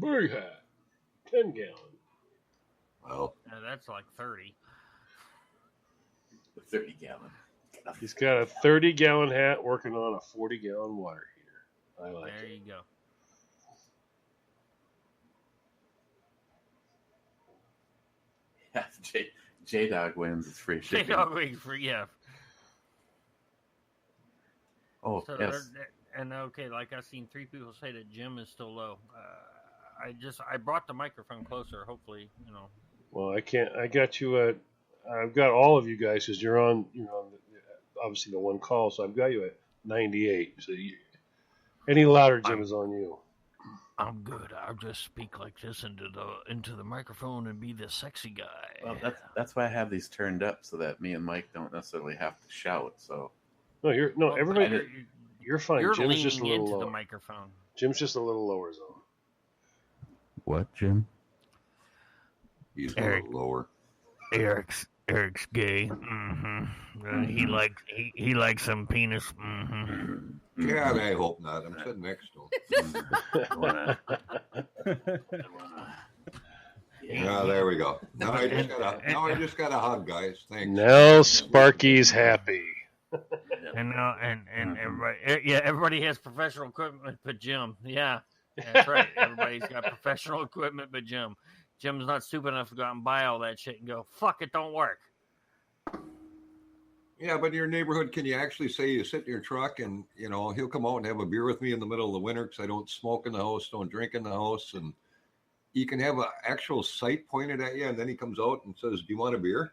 Big hat. 10 gallon. Well, that's like 30. The 30 gallon. He's got a 30-gallon hat working on a 40-gallon water heater. I like it. There you go. Yeah, J-Dog wins. It's free shipping. J-Dog wins free, yeah. Oh, So yes. And okay, like I've seen 3 people say that Jim is still low. I brought the microphone closer. Hopefully, Well, I can't. I got you. I've got all of you guys because you're on. Obviously the one call, so I've got you at 98. So any louder, Jim, is on you. I'm good. I'll just speak like this into the microphone and be the sexy guy. Well, that's why I have these turned up so that me and Mike don't necessarily have to shout. So Everybody. You're fine. You're Jim's leaning just a little into lower. the microphone. Jim's just a little lower zone. What, Jim? he's a little lower. Eric's gay. Mm-hmm. He likes some penis. Mm-hmm. Yeah, I hope not. I'm sitting next to him. Yeah, there we go. Now I just got a hug, guys. Thanks. Now Sparky's happy. And now and everybody has professional equipment but Jim. Yeah, that's right. Everybody's got professional equipment but Jim. Jim's not stupid enough to go out and buy all that shit and go, fuck, it don't work. Yeah, but in your neighborhood, can you actually say you sit in your truck and, he'll come out and have a beer with me in the middle of the winter because I don't smoke in the house, don't drink in the house, and you can have an actual sight pointed at you, and then he comes out and says, do you want a beer?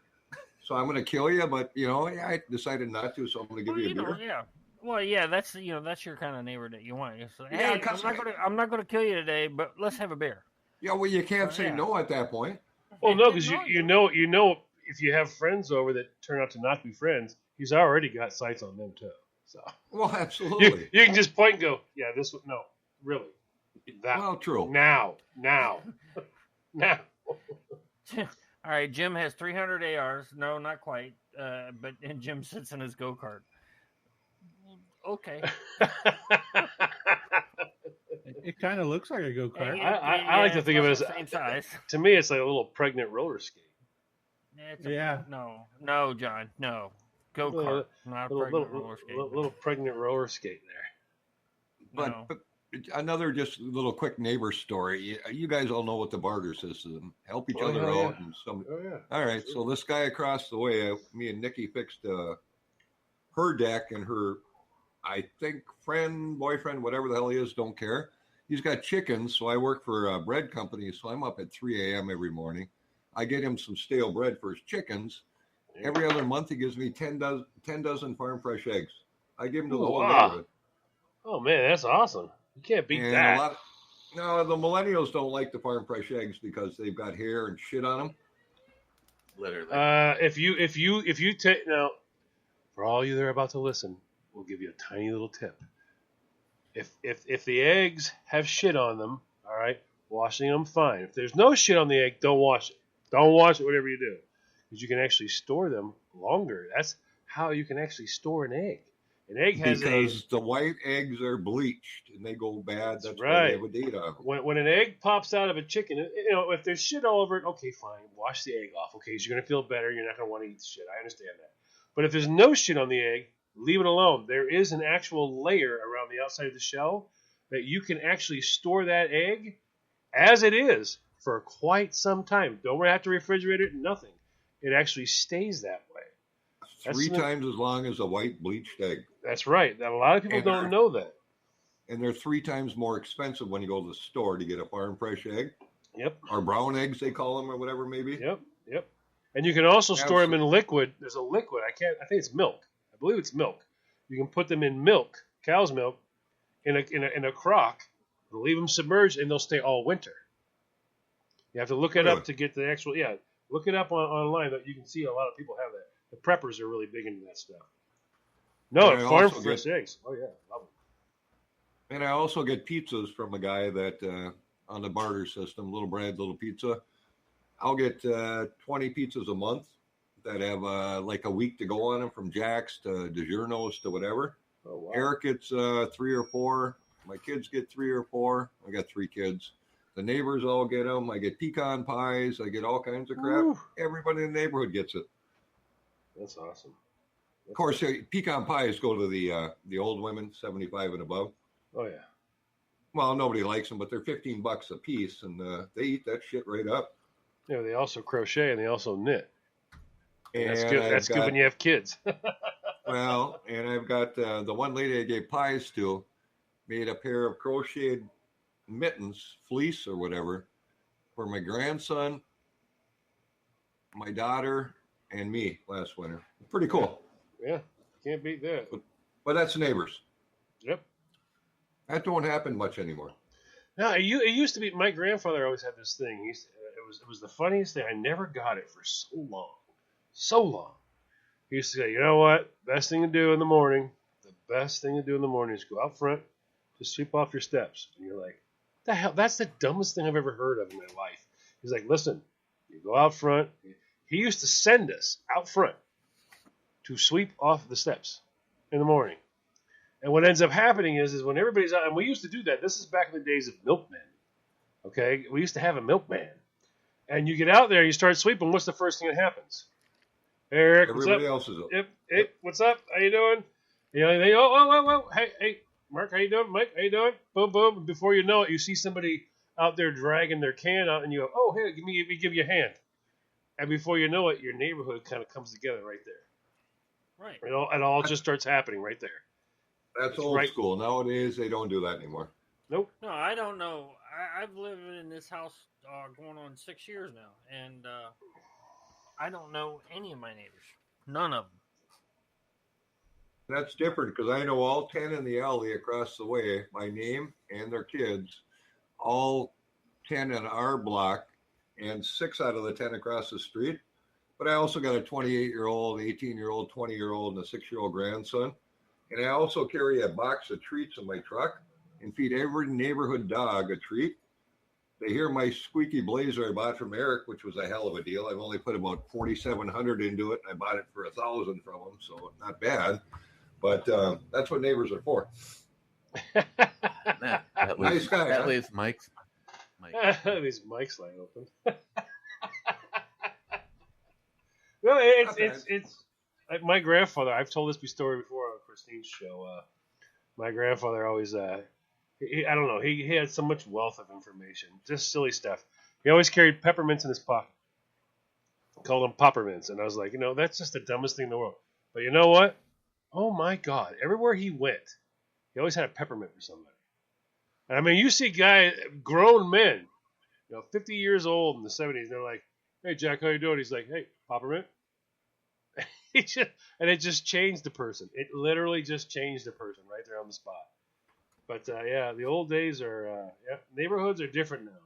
So I'm going to kill you, but, I decided not to, so I'm going to give you a beer. Yeah. Well, yeah, that's your kind of neighbor that you want. So, Yeah, hey, I'm not going to kill you today, but let's have a beer. Yeah, well, you can't say no at that point. Well, no, because you know, if you have friends over that turn out to not be friends, he's already got sights on them too. So, well, absolutely, you can just point and go, yeah, this one, no, really, that. Well, true. Now. All right, Jim has 300 ARs. No, not quite. And Jim sits in his go-kart. Okay. It kind of looks like a go-kart. I like to think of it as same size. To me, it's like a little pregnant roller skate. No, John, no. Go kart, not a pregnant roller skate. Little pregnant roller skate there. But another just little quick neighbor story. You guys all know what the barter system. Help each other out. And some. Oh, yeah. All right. So this guy across the way, me and Nikki fixed her deck and her, I think, friend, boyfriend, whatever the hell he is, don't care. He's got chickens. So I work for a bread company. So I'm up at 3 a.m. every morning. I get him some stale bread for his chickens. Every other month, he gives me 10 dozen farm fresh eggs. I give him to the whole neighborhood. Oh, man, that's awesome. You can't beat that. No, the millennials don't like the farm fresh eggs because they've got hair and shit on them. Literally. If you take now, for all you that are about to listen, we'll give you a tiny little tip. If the eggs have shit on them, all right, washing them fine. If there's no shit on the egg, don't wash it. Don't wash it, whatever you do, because you can actually store them longer. That's how you can actually store an egg. An egg has because the white eggs are bleached and they go bad. That's right. why they have a date on them. When an egg pops out of a chicken, if there's shit all over it, okay, fine, wash the egg off. Okay, so you're gonna feel better. You're not gonna want to eat the shit. I understand that. But if there's no shit on the egg, leave it alone. There is an actual layer around the outside of the shell that you can actually store that egg as it is for quite some time. Don't have to refrigerate it, nothing. It actually stays that way. Three times as long as a white bleached egg. That's right. A lot of people don't know that. And they're 3 times more expensive when you go to the store to get a farm fresh egg. Yep. Or brown eggs, they call them, or whatever, maybe. Yep. And you can also store them in liquid. There's a liquid. I think it's milk. I believe it's milk. You can put them in milk, cow's milk, in a crock. Leave them submerged, and they'll stay all winter. You have to look it up to get the actual. Yeah, look it up online. But you can see a lot of people have that. The preppers are really big into that stuff. No, farm fresh eggs. Oh yeah, love them. And I also get pizzas from a guy that on the barter system, little bread, little pizza. I'll get 20 pizzas a month that have like a week to go on them, from Jack's to DiGiorno's to whatever. Oh, wow. Eric gets 3 or 4. My kids get 3 or 4. I got 3 kids. The neighbors all get them. I get pecan pies. I get all kinds of crap. Ooh. Everybody in the neighborhood gets it. That's awesome. Of course, pecan pies go to the old women, 75 and above. Oh, yeah. Well, nobody likes them, but they're $15 a piece, and they eat that shit right up. Yeah, they also crochet and they also knit. And And that's good when you have kids. Well, and I've got the one lady I gave pies to made a pair of crocheted mittens, fleece or whatever, for my grandson, my daughter, and me last winter. Pretty cool. Yeah, can't beat that. But that's neighbors. Yep. That don't happen much anymore. No, it used to be. My grandfather always had this thing. It was the funniest thing. I never got it for so long. So long. He used to say, you know what? Best thing to do in the morning, is go out front, just sweep off your steps. And you're like, the hell? That's the dumbest thing I've ever heard of in my life. He's like, listen, you go out front. He used to send us out front to sweep off the steps in the morning. And what ends up happening is when everybody's out, and we used to do that. This is back in the days of milkmen. Okay? We used to have a milkman. And you get out there, you start sweeping. What's the first thing that happens? Eric, Everybody what's up? else is up. Yep. Hey, what's up? How you doing? You know, they oh, hey, Mark, how you doing? Mike, how you doing? Boom, boom. And before you know it, you see somebody out there dragging their can out, and you go, oh, hey, give you a hand. And before you know it, your neighborhood kind of comes together right there. Right. It all just starts happening right there. That's old school. Nowadays, they don't do that anymore. Nope. No, I don't know. I've lived in this house going on 6 years now, and I don't know any of my neighbors. None of them. That's different because I know all 10 in the alley across the way, my name and their kids, all 10 in our block, and 6 out of the 10 across the street. But I also got a 28-year-old, 18-year-old, 20-year-old, and a 6-year-old grandson. And I also carry a box of treats in my truck and feed every neighborhood dog a treat. They hear my squeaky blazer I bought from Eric, which was a hell of a deal. I've only put about $4,700 into it, and I bought it for $1,000 from him, so not bad. But that's what neighbors are for. Nice guy. That leaves Mike's. At least Mike's line open. Well, it's like my grandfather. I've told this story before on Christine's show. My grandfather always, I don't know, he had so much wealth of information, just silly stuff. He always carried peppermints in his pocket. Called them poppermints, and I was like, that's just the dumbest thing in the world. But you know what? Oh my God! Everywhere he went, he always had a peppermint for somebody. And I mean, you see grown men, 50 years old in the 70s, and they're like, "Hey Jack, how you doing?" He's like, "Hey, peppermint." And it just changed the person. It literally just changed the person right there on the spot. But yeah, the old days are neighborhoods are different now.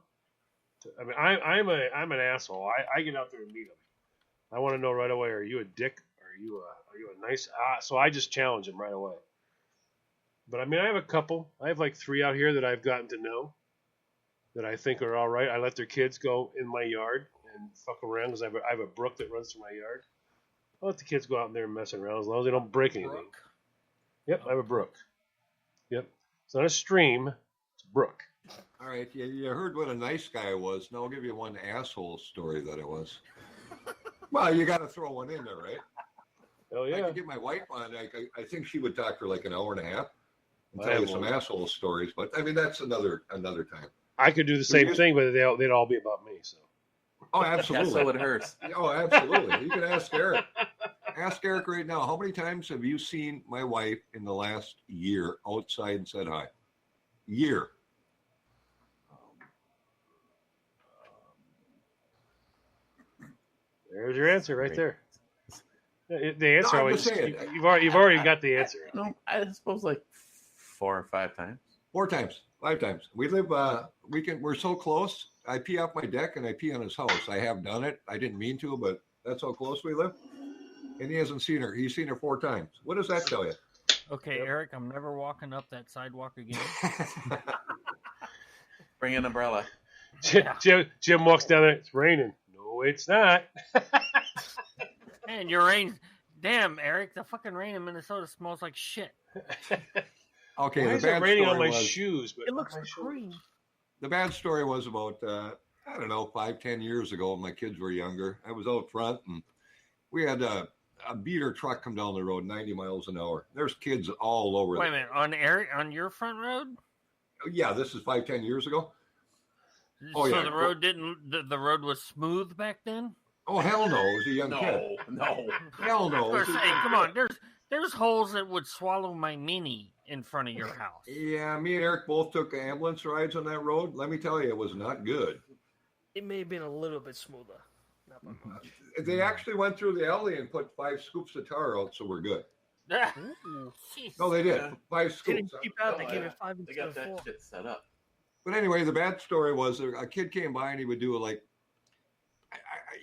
I mean, I'm an asshole. I get out there and meet them. I want to know right away: are you a dick? Are you a nice? So I just challenge them right away. But I mean, I have a couple. I have like 3 out here that I've gotten to know that I think are all right. I let their kids go in my yard and fuck around because I have a brook that runs through my yard. I'll let the kids go out in there and mess around as long as they don't break anything. Brook? Yep, I have a brook. Yep. It's not a stream, it's a brook. All right, you heard what a nice guy was. Now I'll give you one asshole story that I was. Well, you got to throw one in there, right? Hell yeah. I could get my wife on. I think she would talk for like an hour and a half and tell you some asshole stories. But I mean, that's another time. I could do the same thing, but they'd all be about me. So. Oh, absolutely. So it hurts. Oh, absolutely. You can ask Eric. Ask Eric right now. How many times have you seen my wife in the last year outside and said hi? Year. There's your answer right there. The answer always. You've already got the answer. No, I suppose like 4 or 5 times. 4 times, 5 times. We live. We're so close. I pee off my deck and I pee on his house. I have done it. I didn't mean to, but that's how close we live. And he hasn't seen her. He's seen her 4 times. What does that tell you? Okay, Eric, I'm never walking up that sidewalk again. Bring an umbrella. Jim walks down there. It's raining. No, it's not. Man, your rain. Damn, Eric, the fucking rain in Minnesota smells like shit. Okay, Why the is bad it raining story on my was, shoes? But it looks green. The bad story was about, 5-10 years ago when my kids were younger. I was out front and we had a beater truck come down the road 90 miles an hour. There's kids all over. Wait a minute, on your front road? Yeah, this is 5-10 years ago. Oh, so yeah. The road was smooth back then? Oh, hell no. It was a young kid. No. Hell no. Come on, there's holes that would swallow my Mini in front of your house. Yeah, me and Eric both took ambulance rides on that road. Let me tell you, it was not good. It may have been a little bit smoother. Not by much. They actually went through the alley and put 5 scoops of tar out, so we're good. No, they did. 5 scoops. Didn't keep out. They gave it 5 They instead got of 4. that shit set up. But anyway, the bad story was a kid came by and he would do like,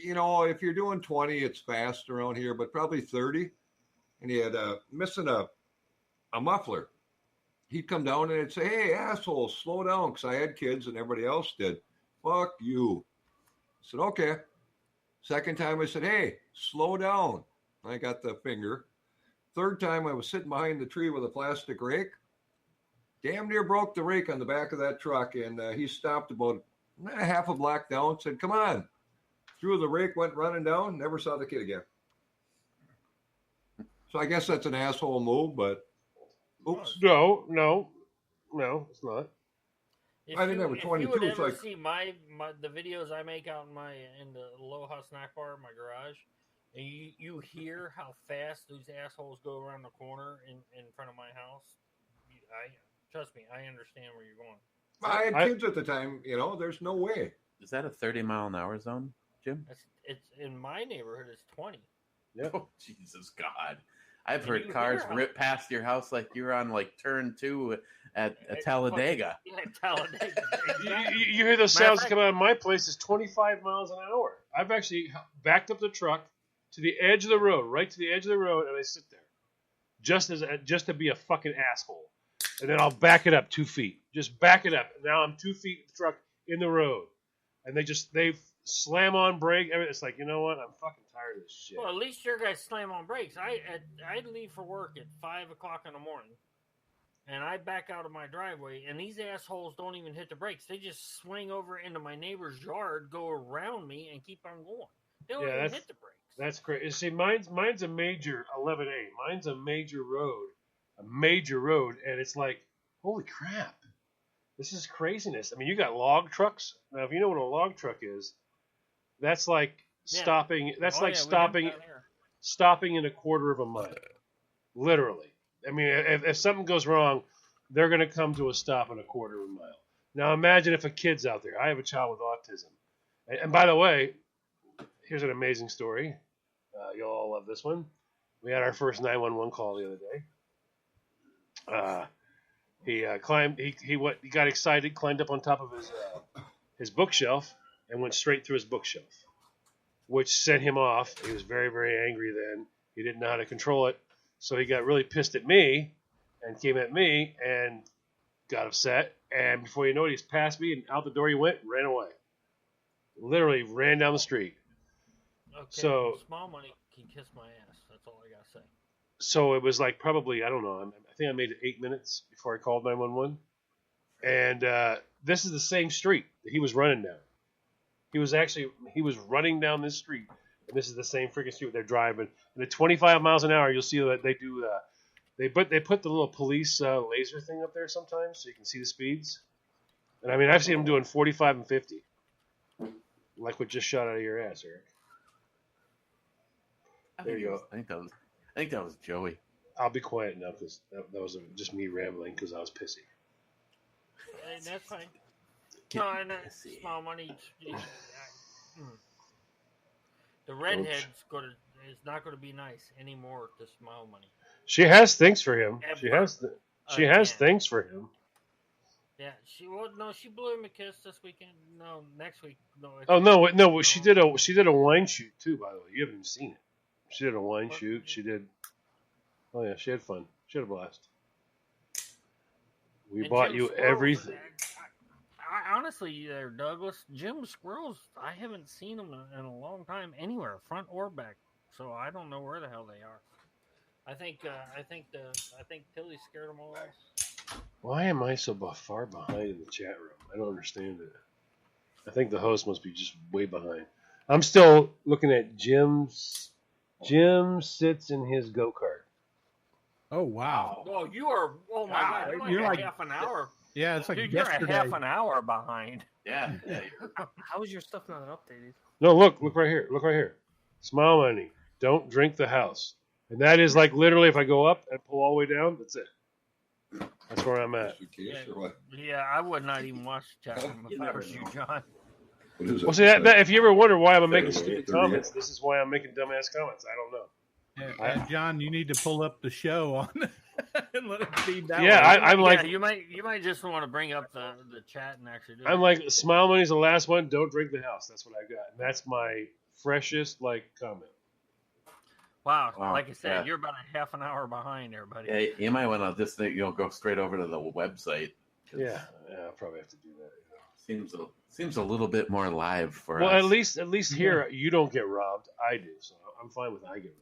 if you're doing 20, it's fast around here, but probably 30. And he had missing a muffler. He'd come down and he'd say, "Hey, asshole, slow down," because I had kids and everybody else did. "Fuck you." I said, "Okay." Second time I said, "Hey, slow down." I got the finger. Third time I was sitting behind the tree with a plastic rake. Damn near broke the rake on the back of that truck, and he stopped about half a block down, said, "Come on." Threw the rake, went running down, never saw the kid again. So I guess that's an asshole move, but oops. No, it's not. I didn't have a 22. If you would It's ever like see the videos I make out in the Aloha snack bar in my garage, and you hear how fast those assholes go around the corner in front of my house, trust me, I understand where you're going. I had kids at the time, there's no way. Is that a 30-mile-an-hour zone, Jim? It's in my neighborhood. It's 20. Yeah. Oh, Jesus God. I've heard cars rip past your house like you're on like turn 2 at Talladega. Yeah, Talladega. You hear those sounds that come out of my place. It's 25 miles an hour. I've actually backed up the truck to the edge of the road, right to the edge of the road, and I sit there just to be a fucking asshole. And then I'll back it up 2 feet. Just back it up. And now I'm 2 feet in the truck in the road. And they slam on brake. I mean, it's like, you know what? I'm fucking tired of this shit. Well, at least your guys slam on brakes. I'd leave for work at 5 o'clock in the morning, and I back out of my driveway, and these assholes don't even hit the brakes. They just swing over into my neighbor's yard, go around me, and keep on going. They don't even hit the brakes. That's great. You see, mine's a major 11A. Mine's a major road, and it's like, holy crap, this is craziness. I mean, you got log trucks. Now, if you know what a log truck is, that's like stopping. That's like stopping in a quarter of a mile, literally. I mean, if something goes wrong, they're going to come to a stop in a quarter of a mile. Now, imagine if a kid's out there. I have a child with autism, and by the way, here's an amazing story. You'll all love this one. We had our first 911 call the other day. He got excited, climbed up on top of his bookshelf, and went straight through his bookshelf, which set him off. He was very, very angry then. He didn't know how to control it, so he got really pissed at me and came at me and got upset. And before you know it, he's past me and out the door he went, ran away. Literally ran down the street. Okay, so small money can kiss my ass. That's all I gotta say. So it was like probably, I don't know, I think I made it 8 minutes before I called 911. And this is the same street that he was running down. He was running down this street, and this is the same freaking street they're driving. And at 25 miles an hour, you'll see that they do. They put the little police laser thing up there sometimes, so you can see the speeds. And I mean, I've seen them doing 45 and 50, like what just shot out of your ass, Eric. There you go. I think that was Joey. I'll be quiet now because that was just me rambling because I was pissy. Hey, that's fine. No, small money. The redhead's is not going to be nice anymore to small money. She has things for him. Ever. She has things for him. Yeah, she blew him a kiss this weekend. No, next week. No. She did a wine shoot too. By the way, you haven't even seen it. She did a wine shoot. She did. Oh yeah, she had fun. She had a blast. We bought Jim you Squirrels, everything. I honestly, Douglas, Jim Squirrels, I haven't seen them in a long time anywhere, front or back. So I don't know where the hell they are. I think Tilly scared them all off. Why am I so far behind in the chat room? I don't understand it. I think the host must be just way behind. I'm still looking at Jim's. Jim sits in his go-kart. Oh, wow. Oh, you are. Oh my God! You're like half an hour. Yeah, it's like Dude, yesterday. You're a half an hour behind. Yeah. How is your stuff not updated? No, look right here. Look right here. Smile money. Don't drink the house. And that is like literally if I go up and pull all the way down, that's it. That's where I'm at. Yeah, I would not even watch the chat room if I were you, John. Well, see, that, if you ever wonder why I'm making stupid comments, this is why I'm making dumbass comments. I don't know. Yeah, John, you need to pull up the show on and let it feed that. Yeah, I'm like, you might just want to bring up the chat and actually do it. I'm like, smile money's the last one. Don't drink the house. That's what I got. And that's my freshest comment. Wow, like I said, you're about a half an hour behind everybody. Yeah, you might want to just go straight over to the website. Yeah, I'll probably have to do that. Seems a little bit more live for us. Well, at least here you don't get robbed. I do, so I'm fine with I get robbed.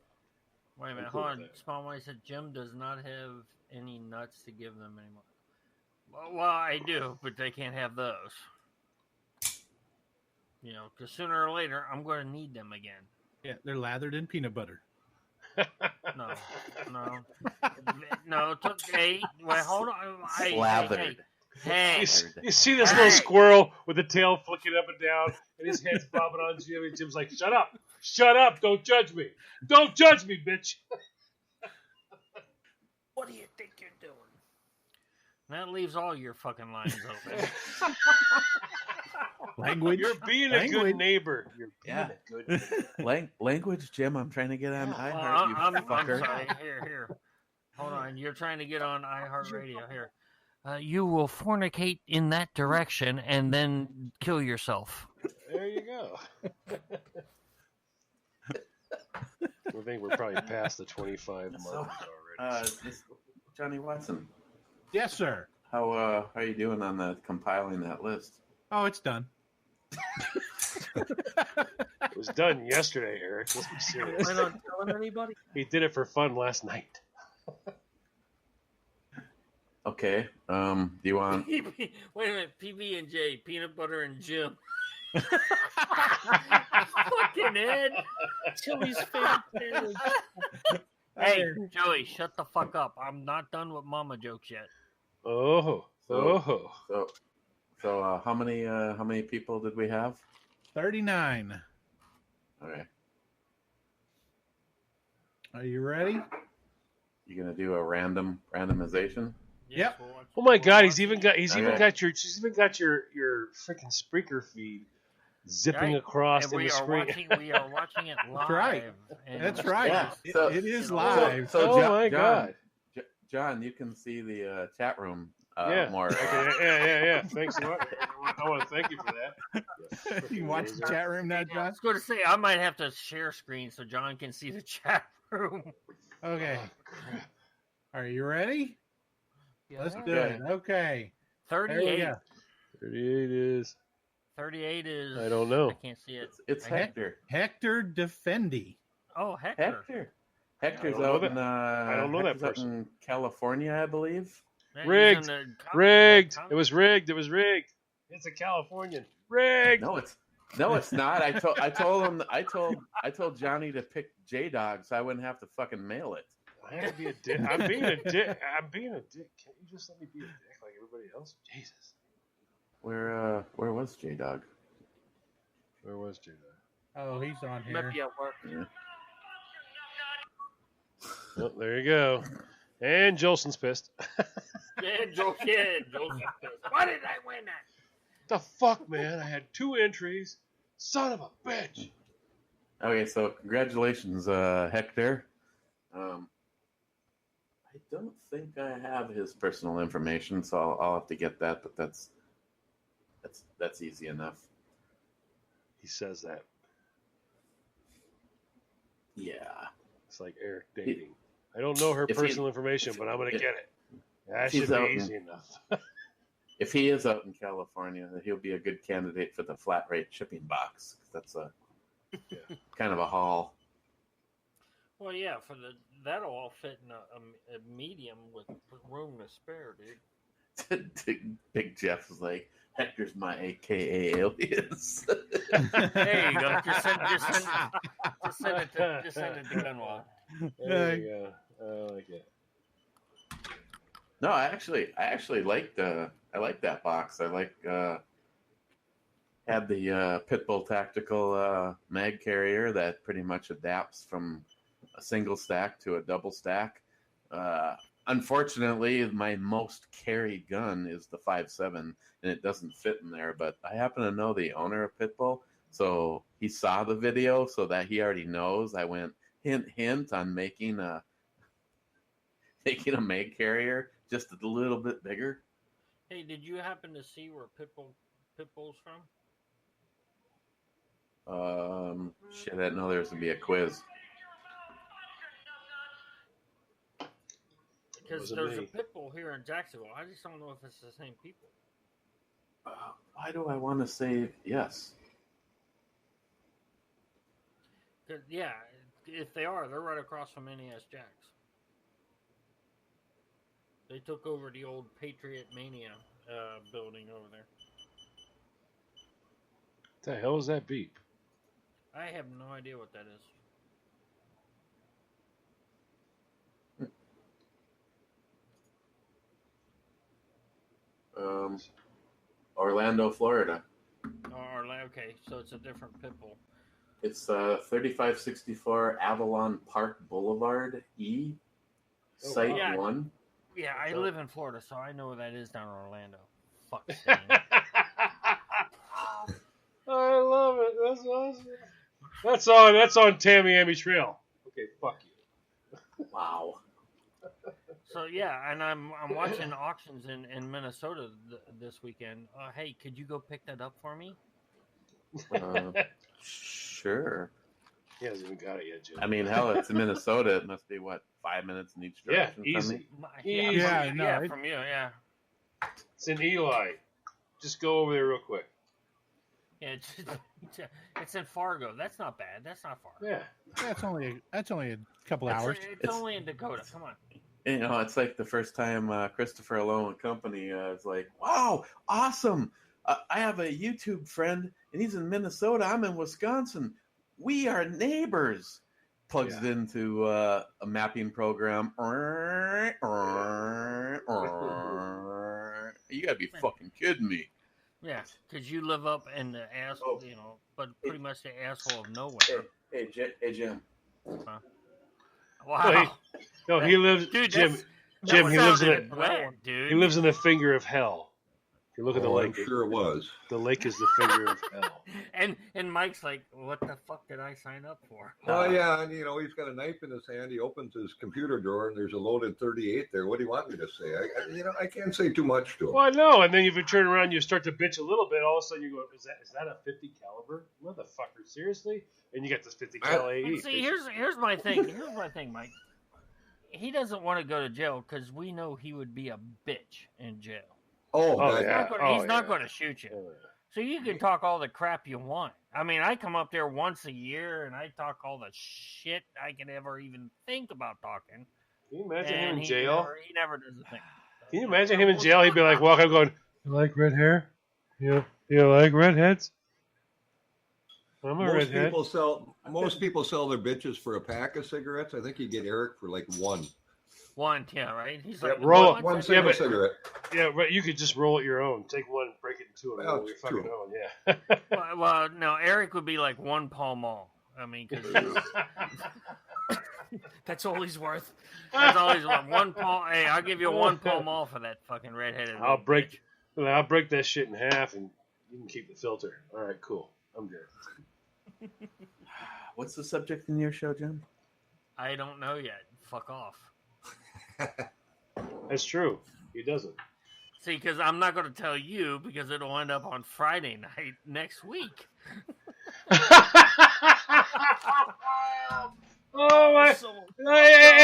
Wait a minute, hold on. Small Money said Jim does not have any nuts to give them anymore. Well, I do, but they can't have those. You know, because sooner or later I'm going to need them again. Yeah, they're lathered in peanut butter. No. Hey, wait, hold on. Slathered. Hey. You see this little squirrel with the tail flicking up and down, and his head's bobbing on Jim, and Jim's like, "Shut up! Don't judge me! Don't judge me, bitch!" What do you think you're doing? That leaves all your fucking lines open. Language. You're being a good neighbor. You're being a good neighbor. Language, Jim. I'm trying to get on iHeart. I'm sorry. Here. Hold on. You're trying to get on iHeartRadio. Here. You will fornicate in that direction and then kill yourself. There you go. I think we're probably past the 25 mark already. Johnny Watson. Yes, sir. How are you doing on compiling that list? Oh, it's done. It was done yesterday, Eric. Let's be serious. Am I not telling anybody? He did it for fun last night. Okay. Do you want? Wait a minute. PB and J, peanut butter and Jim. Fucking Ed. Joey's favorite sandwich. Hey, Joey, shut the fuck up. I'm not done with mama jokes yet. Oh. So how many people did we have? 39. Okay. Are you ready? You gonna do a randomization? Yep. Oh my God, he's even got Okay. your freaking Spreaker feed zipping across And in the screen. We are watching it live. That's right. and That's right. Yeah, so- it is live. So Oh my God. John, you can see the chat room Yeah. more. Yeah. Thanks a lot. I want to thank you for that. You can watch the chat room now, I John. was going to say, I might have to share screen so John can see the chat room. Okay. Are you ready? Let's do Okay. it. Okay. There we 38. go. 38 is. 38 is. I don't know. I can't see it. It's Hector. Hector Defendi. Oh, Hector. Hector's I don't know out that- in. I don't know that Hector's out person. in California, I believe. Yeah, he's Rigged. in the Rigged. comic- It was rigged. It's a Californian. Rigged. No, it's not. I told Johnny to pick J Dog, so I wouldn't have to fucking mail it. I have to be a dick. I'm being a dick. Can't you just let me be a dick like everybody else? Jesus. Where was J Dog? Where was J-Dog? Oh, he's on Might here. be at work. Yeah. Oh, there you go. And Jolson's pissed. Yeah, Joe Kid. Why did I win that? The fuck, man? I had 2 entries. Son of a bitch. Okay, so congratulations, Hector. I don't think I have his personal information, so I'll have to get that. But that's easy enough. He says that. Yeah. It's like Eric dating. I don't know her If personal information, but I'm going to get it. That he's should out be in- easy enough. If he is out in California, he'll be a good candidate for the flat rate shipping box. That's a kind of a haul. Well, yeah, that'll all fit in a medium with room to spare, dude. Big Jeff is like, Hector's my AKA alias. There you go. Just send it to Gunwald. There you go. I like it. No, I actually liked I like that box. I like had the Pitbull Tactical mag carrier that pretty much adapts from a single stack to a double stack. Unfortunately, my most carried gun is the 5.7, and it doesn't fit in there. But I happen to know the owner of Pitbull, so he saw the video, so that he already knows. I went hint on making a mag carrier just a little bit bigger. Hey, did you happen to see where Pitbull's from? Shit, I didn't know there was gonna be a quiz. Because Wasn't there's me. a Pitbull here in Jacksonville. I just don't know if it's the same people. Why do I want to say yes? 'Cause, yeah, if they are, they're right across from NES Jacks. They took over the old Patriot Mania building over there. What the hell is that beep? I have no idea what that is. Orlando, Florida. Okay, so it's a different Pitbull. It's 3564 Avalon Park Boulevard E, Site Yeah. 1. Yeah, I So- live in Florida, so I know where that is down in Orlando. Fuck. I love it. That's awesome. That's on Tamiami Trail. Okay, fuck you. Wow. So yeah, and I'm watching auctions in Minnesota this weekend. Hey, could you go pick that up for me? Sure. He hasn't even got it yet, Jim. I mean, hell, it's in Minnesota. It must be, 5 minutes in each Yeah, direction? from easy. me? Easy. Yeah, From you, yeah. It's in Eli. Just go over there real quick. Yeah, it's in Fargo. That's not bad. That's not far. Yeah. That's only a couple hours. It's only in Dakota. Come on. You know, it's like the first time Christopher Alone and Company is like, wow, awesome. I have a YouTube friend, and he's in Minnesota. I'm in Wisconsin. We are neighbors. Plugs it into a mapping program. You gotta be fucking kidding me. Yeah, because you live up in the asshole, but pretty much the asshole of nowhere. Hey, Jim. Huh? Wow. No, he lives. Dude, Jim, he lives in it. Wet, dude. He lives in the finger of hell. If you look at the lake, I'm sure it was. The lake is the finger of hell. And Mike's like, what the fuck did I sign up for? Well, yeah, and he's got a knife in his hand. He opens his computer drawer, and there's a loaded 38 there. What do you want me to say? I can't say too much to him. Well, no, and then if you turn around, you start to bitch a little bit. All of a sudden, you go, "Is that a 50 caliber, motherfucker? Seriously?" And you got this 50 cal AE. See, here's my thing. Here's my thing, Mike. He doesn't want to go to jail because we know he would be a bitch in jail. He's not going to shoot you. So you can talk all the crap you want. I mean, I come up there once a year and I talk all the shit I could ever even think about talking. Can you imagine him in jail? He never does a thing. Can you imagine him in jail? He'd be like walking up going, "You like red hair? You like redheads?" I'm a redhead. Most people sell their bitches for a pack of cigarettes. I think you get Eric for like one. One, yeah, right? He's like, roll one single cigarette. Yeah, but you could just roll it your own. Take one, break it in two, and roll your fucking own. Yeah. well, no, Eric would be like one Pall Mall. I mean, because that's all he's worth. That's all he's worth. One Pall. Hey, I'll give you one Pall Mall for that fucking redheaded. I'll break that shit in half, and you can keep the filter. All right, cool. I'm good. What's the subject in your show, Jim? I don't know yet. Fuck off. That's true. He doesn't. See, because I'm not going to tell you because it'll end up on Friday night next week. Oh my!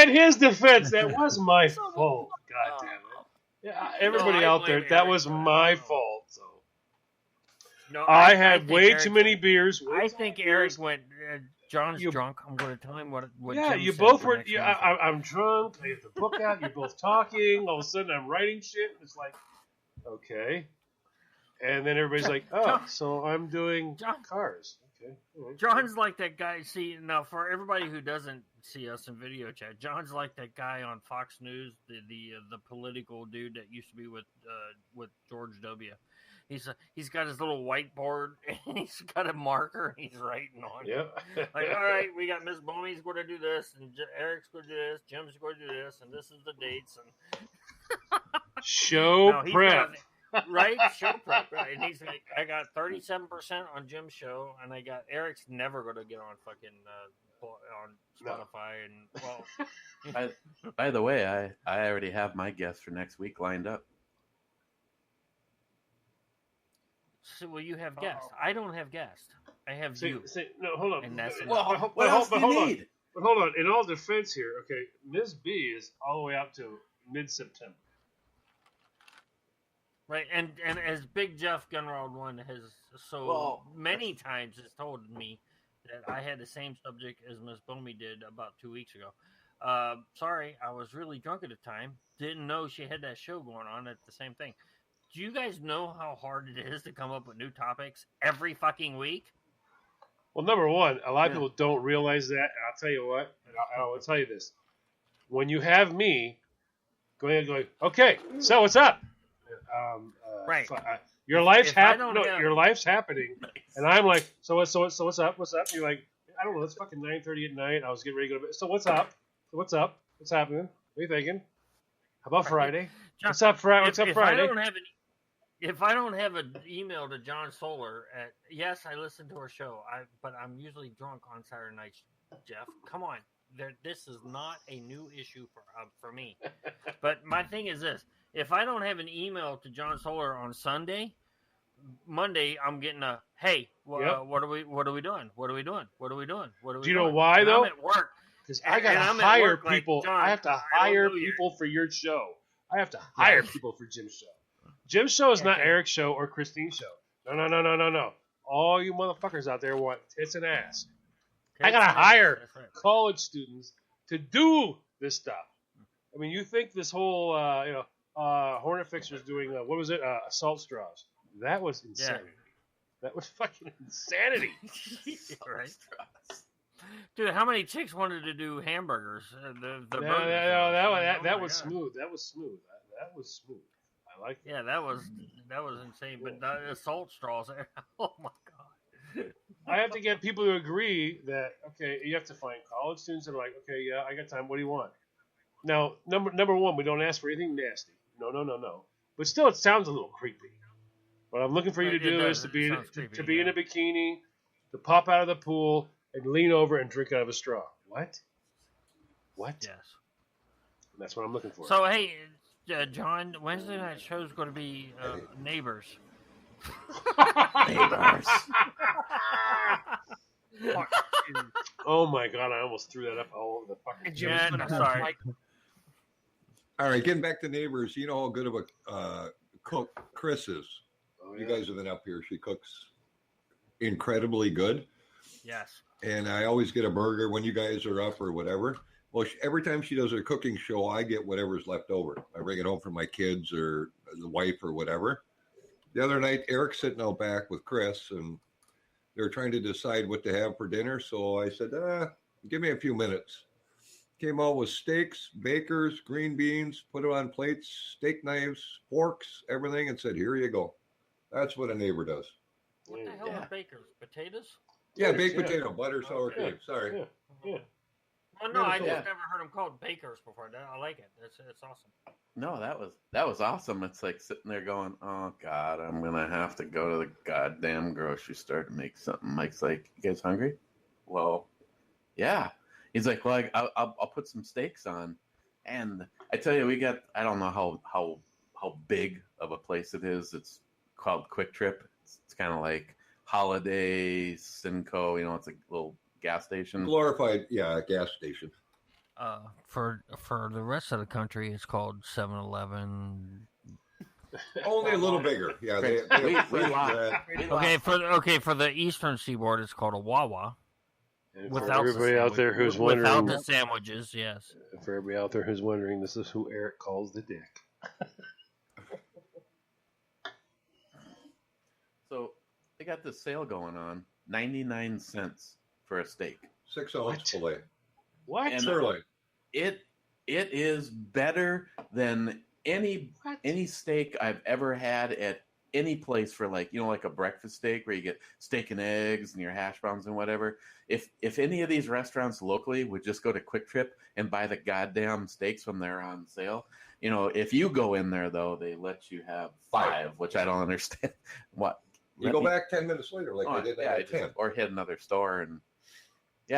In his defense, that was my fault. God damn it! Yeah, everybody out there, that was my fault. So. No, I had way too many beers. I think Eric went. John's drunk. I'm going to tell him what yeah, Jim you said both for were. next Yeah, I'm drunk. I have the book out. You're both talking. All of a sudden, I'm writing shit. And it's like, okay. And then everybody's like, oh, so I'm doing cars. Okay. Right. John's like that guy. See, now for everybody who doesn't see us in video chat, John's like that guy on Fox News, the political dude that used to be with George W. He's got his little whiteboard and he's got a marker and he's writing on it. Yep. Like, all right, we got Miss Ebomey's going to do this, and Eric's going to do this, Jim's going to do this, and this is the dates and show prep. Right, show prep. Right, and he's like, I got 37% on Jim's show, and I got Eric's never going to get on fucking on Spotify and well. By the way, I already have my guest for next week lined up. So, well, you have guests. I don't have guests. I have you. No, hold on. And that's what else do you need? But hold on. In all defense here, okay, Ms. B is all the way up to mid-September. Right, and as Big Jeff Gunrod one has many times has told me that I had the same subject as Miss Ebomey did about 2 weeks ago. Sorry, I was really drunk at the time. Didn't know she had that show going on at the same thing. Do you guys know how hard it is to come up with new topics every fucking week? Well, number one, a lot of people don't realize that, and I'll tell you what, and I'll tell you this. When you have me going, okay, so what's up? Right. Your life's your life's happening, and I'm like, so what's up? What's up? And you're like, I don't know. It's fucking 9:30 at night. I was getting ready to go to bed. So what's up? What's up? What's happening? What are you thinking? How about Friday? John, what's up Friday? If I don't have an email to John Solar yes, I listen to her show, but I'm usually drunk on Saturday nights. Jeff, come on, this is not a new issue for me. But my thing is this: if I don't have an email to John Solar on Sunday, Monday I'm getting a hey, what are we doing? What are we doing? What are we doing? Do you know why though? I'm at work. Because I got to hire people. Like, John, I have to hire people for your show. I have to hire people for Jim's show. Jim's show is not Eric's show or Christine's show. No. All you motherfuckers out there want tits and ass. I got to hire college students to do this stuff. I mean, you think this whole, Hornet Fixer's doing, what was it? Assault straws. That was insane. That was fucking insanity. Right. Dude, how many chicks wanted to do hamburgers? The No, burgers. that was smooth. That was smooth. That was smooth. I like that. Yeah, that was insane. But the salt straws, oh my god! I have to get people to agree that okay, you have to find college students that are like, okay, yeah, I got time. What do you want? Now, number one, we don't ask for anything nasty. No. But still, it sounds a little creepy. What I'm looking for you to do is to be in a bikini, to pop out of the pool and lean over and drink out of a straw. What? Yes. That's what I'm looking for. So hey, John, Wednesday night show is going to be Neighbors. Neighbors. Oh my god! I almost threw that up all over the fucking. Yeah, no, sorry. All right, getting back to Neighbors. You know how good of a cook Chris is. Oh, You guys have been up here. She cooks incredibly good. Yes. And I always get a burger when you guys are up or whatever. Well, every time she does a cooking show, I get whatever's left over. I bring it home for my kids or the wife or whatever. The other night, Eric's sitting out back with Chris, and they're trying to decide what to have for dinner. So I said, give me a few minutes. Came out with steaks, bakers, green beans, put it on plates, steak knives, forks, everything, and said, here you go. That's what a neighbor does. What the hell are bakers? Potatoes? Yeah, baked potato, butter, sour cream. Sorry. Yeah. Well, no, I just never heard them called bakers before. I like it. It's awesome. No, that was awesome. It's like sitting there going, "Oh God, I'm gonna have to go to the goddamn grocery store to make something." Mike's like, "You guys hungry?" Well, yeah. He's like, "Well, I'll put some steaks on," and I tell you, we got. I don't know how big of a place it is. It's called Quick Trip. It's kind of like Holiday, Cinco. You know, it's a little gas station. Glorified, gas station. For the rest of the country, it's called 7-Eleven. Only a little bigger. Yeah, for the Eastern Seaboard, it's called a Wawa. Without everybody out there who's wondering, without the sandwiches, yes. For everybody out there who's wondering, this is who Eric calls the dick. So they got this sale going on, 99 cents for a steak. 6 ounce fillet. What? And Sirloin. It is better than any steak I've ever had at any place for like a breakfast steak where you get steak and eggs and your hash browns and whatever. If any of these restaurants locally would just go to Quick Trip and buy the goddamn steaks when they're on sale, if you go in there though, they let you have 5, which I don't understand. What? You go back 10 minutes later, like they did at 10. Or hit another store and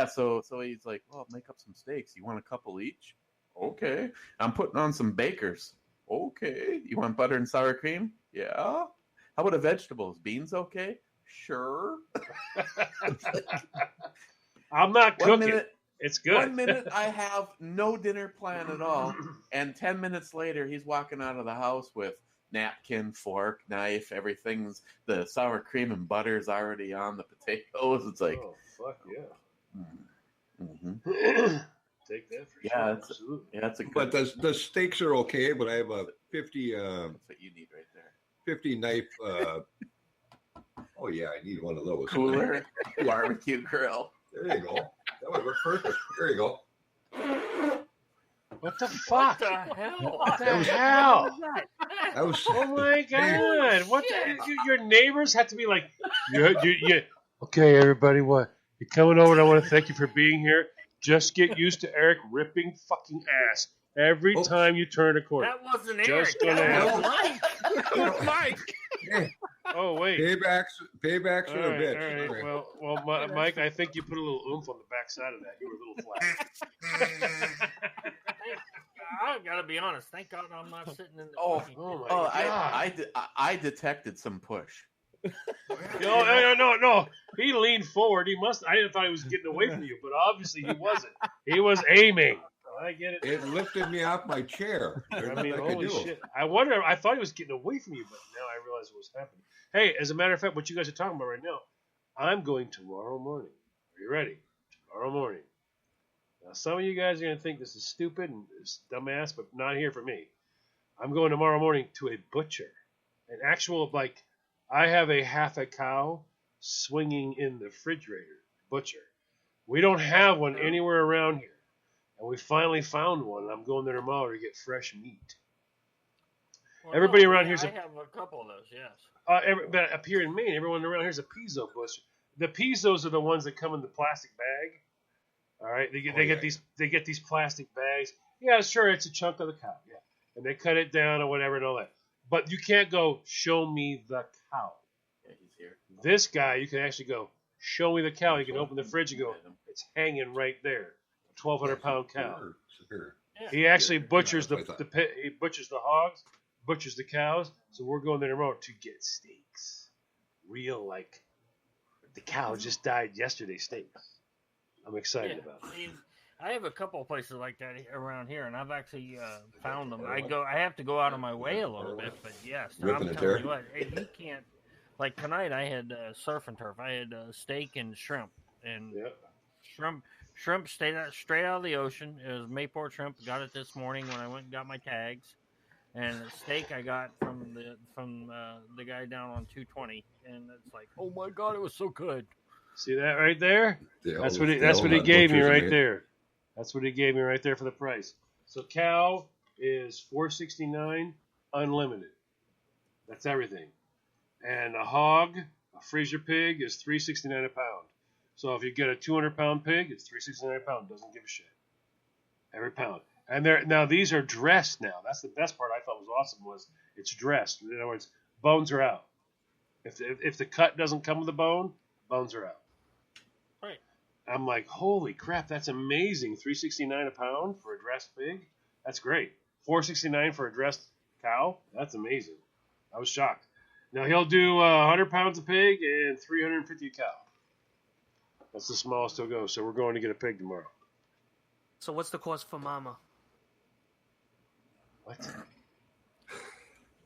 so he's like, well, make up some steaks. You want a couple each? Okay. I'm putting on some bakers. Okay. You want butter and sour cream? Yeah. How about the vegetables? Beans okay? Sure. I'm not cooking. It's good. 1 minute I have no dinner plan at all, and 10 minutes later he's walking out of the house with napkin, fork, knife, everything's the sour cream and butter's already on the potatoes. It's like, oh fuck yeah. Mm-hmm. Take that for sure. Absolutely. Yeah, that's a good. But the steaks are okay. But I have a 50. That's what you need right there. 50 knife. Oh yeah, I need one of those. Cooler barbecue grill. There you go. That would work perfect. There you go. What the fuck? What the hell? What the hell? That was. Oh my god! What? Your neighbors have to be like, you. Okay, everybody, what? You're coming over, and I want to thank you for being here. Just get used to Eric ripping fucking ass every time you turn a corner. That wasn't Just Eric. gonna That was Mike. Oh wait. Paybacks are a bitch. All right. Well, Mike, I think you put a little oomph on the backside of that. You were a little flat. I gotta be honest. Thank God I'm not sitting in the. Oh my God! I detected some push. No. He leaned forward. I thought he was getting away from you, but obviously he wasn't. He was aiming. I get it. It lifted me off my chair. I mean, holy shit! I thought he was getting away from you, but now I realize what was happening. Hey, as a matter of fact, what you guys are talking about right now, I'm going tomorrow morning. Are you ready? Tomorrow morning. Now, some of you guys are going to think this is stupid and it's dumbass, but not here for me. I'm going tomorrow morning to a butcher. An actual, I have a half a cow swinging in the refrigerator, butcher. We don't have one anywhere around here. And we finally found one. I'm going there tomorrow to get fresh meat. Well, Everybody around here's I have a couple of those, yes. But up here in Maine, everyone around here's a piezo butcher. The pizzos are the ones that come in the plastic bag. All right, they get these plastic bags. Yeah, sure, it's a chunk of the cow. Yeah, and they cut it down or whatever and all that. But you can't go show me the cow. Yeah, he's here. This guy, you can actually go show me the cow. You can open the fridge and go, it's hanging right there. 1,200-pound cow. Sure. He actually butchers the hogs, butchers the cows. So we're going there tomorrow to get steaks, real like the cow just died yesterday steaks. I'm excited about it. I have a couple of places like that around here, and I've actually found them. I have to go out of my way a little bit, but yes, I'm telling you what, you can't. Like tonight, I had surf and turf. I had steak and shrimp, and shrimp straight out of the ocean. It was Mayport shrimp. Got it this morning when I went and got my tags, and the steak I got from the guy down on 220, and it's like, oh my god, it was so good. See that right there? That's what he gave me right there. That's what he gave me right there for the price. So cow is $4.69 unlimited. That's everything. And a hog, a freezer pig, is $3.69 a pound. So if you get a 200-pound pig, it's $3.69 a pound. Doesn't give a shit. Every pound. And now these are dressed now. That's the best part I thought was awesome was it's dressed. In other words, bones are out. If the cut doesn't come with the bone, bones are out. Right. I'm like, holy crap, that's amazing. $3.69 a pound for a dressed pig? That's great. $4.69 for a dressed cow? That's amazing. I was shocked. Now he'll do 100 pounds of pig and 350 a cow. That's the smallest he'll go. So we're going to get a pig tomorrow. So what's the cost for Mama? What?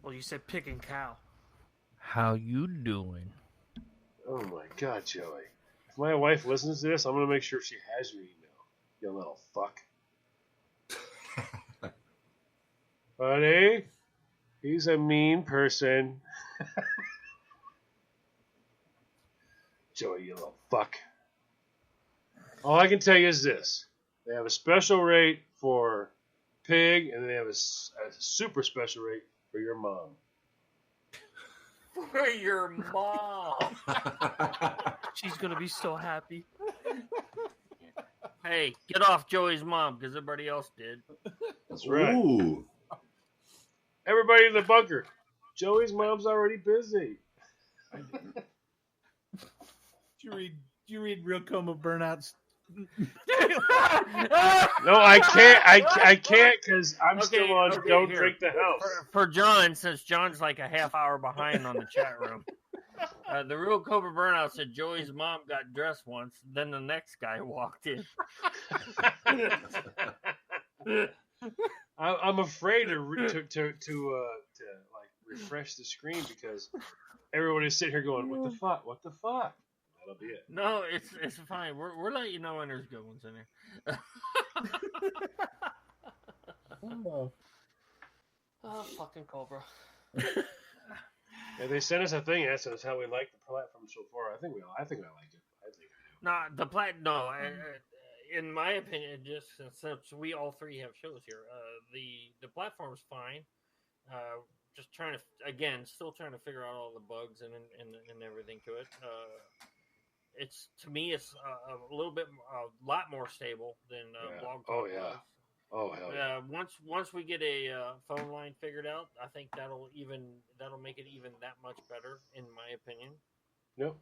Well, you said pig and cow. How you doing? Oh my God, Joey. If my wife listens to this, I'm going to make sure she has your email. You little fuck. Buddy, he's a mean person. Joey, you little fuck. All I can tell you is this. They have a special rate for pig, and they have a super special rate for your mom. For your mom. She's going to be so happy. Hey, get off Joey's mom, because everybody else did. That's right. Ooh. Everybody in the bunker. Joey's mom's already busy. Did you read Real Coma Burnouts? No, I can't. I can't because I'm still on. Don't here. drink the house. For John, since John's like a half hour behind on the chat room, the Real Cobra Burnout said Joey's mom got dressed once. Then the next guy walked in. I'm afraid to refresh the screen because everyone is sitting here going, "What the fuck? What the fuck?" That'll be it. No, it's fine. We're letting you know when there's good ones in there. Oh, fucking Cobra. Yeah, they sent us a thing asking us how we like the platform so far. I think I like it. I think I do. No, in my opinion, just since we all three have shows here, the platform's fine. Just still trying to figure out all the bugs and everything to it. It's to me, it's a lot more stable than Blog Talk was. Oh hell yeah! Once we get a phone line figured out, I think that'll make it even that much better, in my opinion. Yep,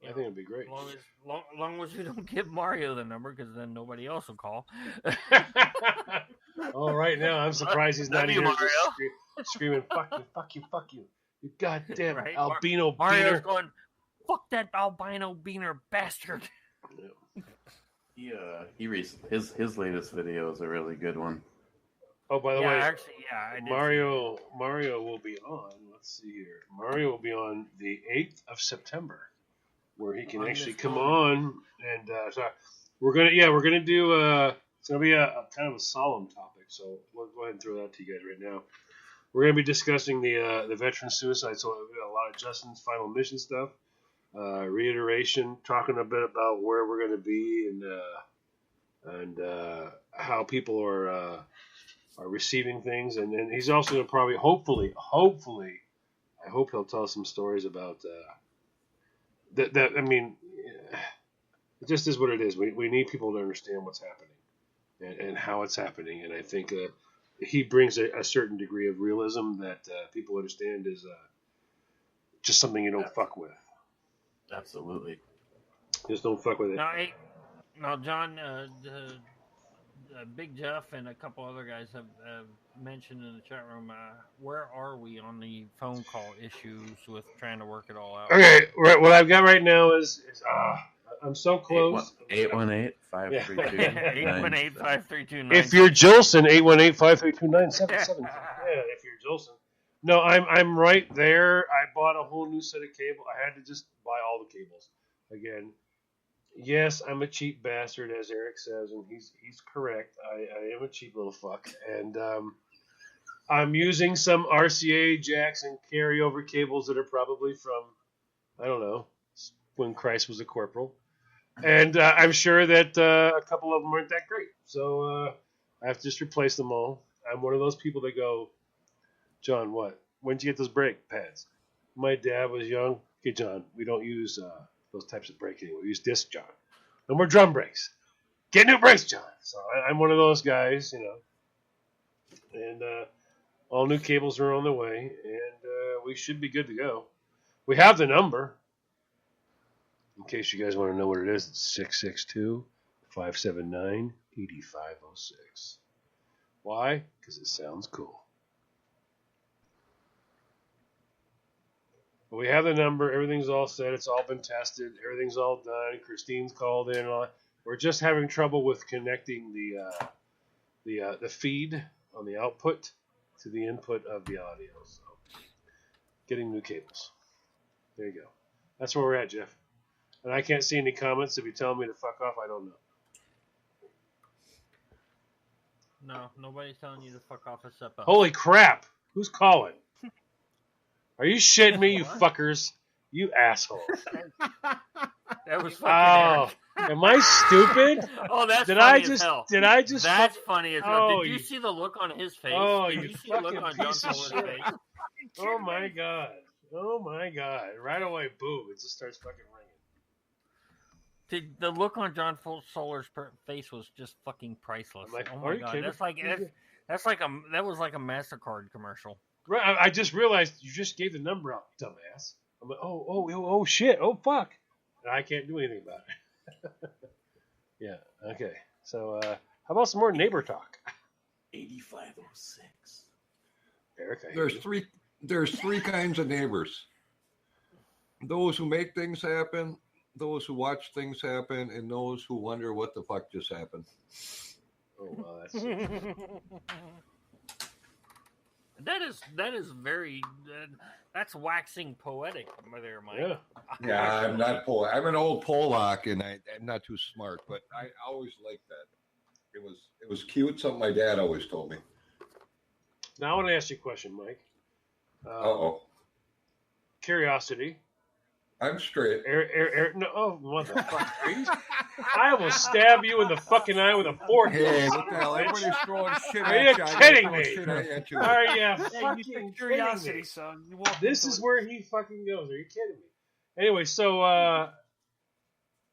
I think it'd be great. Long as we don't give Mario the number, because then nobody else will call. Oh, right now I'm surprised he's not here screaming "fuck you, you goddamn right? albino Mario's beaner!" Going, "Fuck that albino beaner bastard!" His latest video is a really good one. Oh, by the way, actually, I did Mario will be on. Let's see here. Mario will be on the 8th of September, where he can actually come on, and so we're gonna do. It's gonna be a kind of a solemn topic, so we'll go ahead and throw that to you guys right now. We're gonna be discussing the veteran suicide. So we got a lot of Justin's final mission stuff. reiteration, talking a bit about where we're going to be and how people are receiving things. And he's also going to probably, hopefully, I hope he'll tell some stories about that. I mean, it just is what it is. We need people to understand what's happening and how it's happening. And I think he brings a certain degree of realism that people understand is just something you don't fuck with. Absolutely. Just don't fuck with it. Now John, Big Jeff and a couple other guys have mentioned in the chat room, where are we on the phone call issues with trying to work it all out? Okay, right, what I've got right now is I'm so close. 818-532-9. 818-532-9. If you're Jolson, 818-532-9777. Yeah, if you're Jolson. No, I'm right there. I bought a whole new set of cable. I had to just buy all the cables again. Yes, I'm a cheap bastard, as Eric says, and he's correct. I am a cheap little fuck, and I'm using some RCA jacks and carryover cables that are probably from, I don't know, when Christ was a corporal. And I'm sure that a couple of them aren't that great. So I have to just replace them all. I'm one of those people that go, John, what? When'd you get those brake pads? My dad was young. Okay, John, we don't use those types of brake anymore. We use disc, John. No more drum brakes. Get new brakes, John. So I'm one of those guys, you know. And all new cables are on the way, and we should be good to go. We have the number. In case you guys want to know what it is, it's 662-579-8506. Why? Because it sounds cool. But we have the number. Everything's all set. It's all been tested. Everything's all done. Christine's called in. We're just having trouble with connecting the feed on the output to the input of the audio. So getting new cables. There you go. That's where we're at, Jeff. And I can't see any comments. If you tell me to fuck off, I don't know. No, nobody's telling you to fuck off except us. Holy crap! Who's calling? Are you shitting me, you fuckers? You assholes. That was fucking Eric. Am I stupid? Oh, that's did funny I just, as hell. Did I just? That's funny as hell. Oh, Did you see the look on his face? Oh, Did you see the look fucking on John piece of Fuller's shit. face? Oh my god. Oh my god. Right away, boom. It just starts fucking ringing. The look on John Fuller's face was just fucking priceless. Like, oh my god. kidding? That was like a MasterCard commercial. Right, I just realized you just gave the number out, dumbass. I'm like, oh shit, oh fuck. And I can't do anything about it. Yeah, okay. So, how about some more neighbor talk? 8506. Eric, There's three kinds of neighbors. Those who make things happen, those who watch things happen, and those who wonder what the fuck just happened. Oh, wow, that's... That is very. That's waxing poetic, there, Mike. Yeah. Yeah, I'm not Polak. I'm an old Polak, and I'm not too smart, but I always liked that. It was cute. Something my dad always told me. Now I want to ask you a question, Mike. Curiosity. I'm straight. No, oh, motherfucker. I will stab you in the fucking eye with a fork. Hey, what the hell? Everybody's throwing shit Are at you you. kidding me? Are you fucking Curiosity, kidding me? son. This is where he fucking goes. Are you kidding me? Anyway, so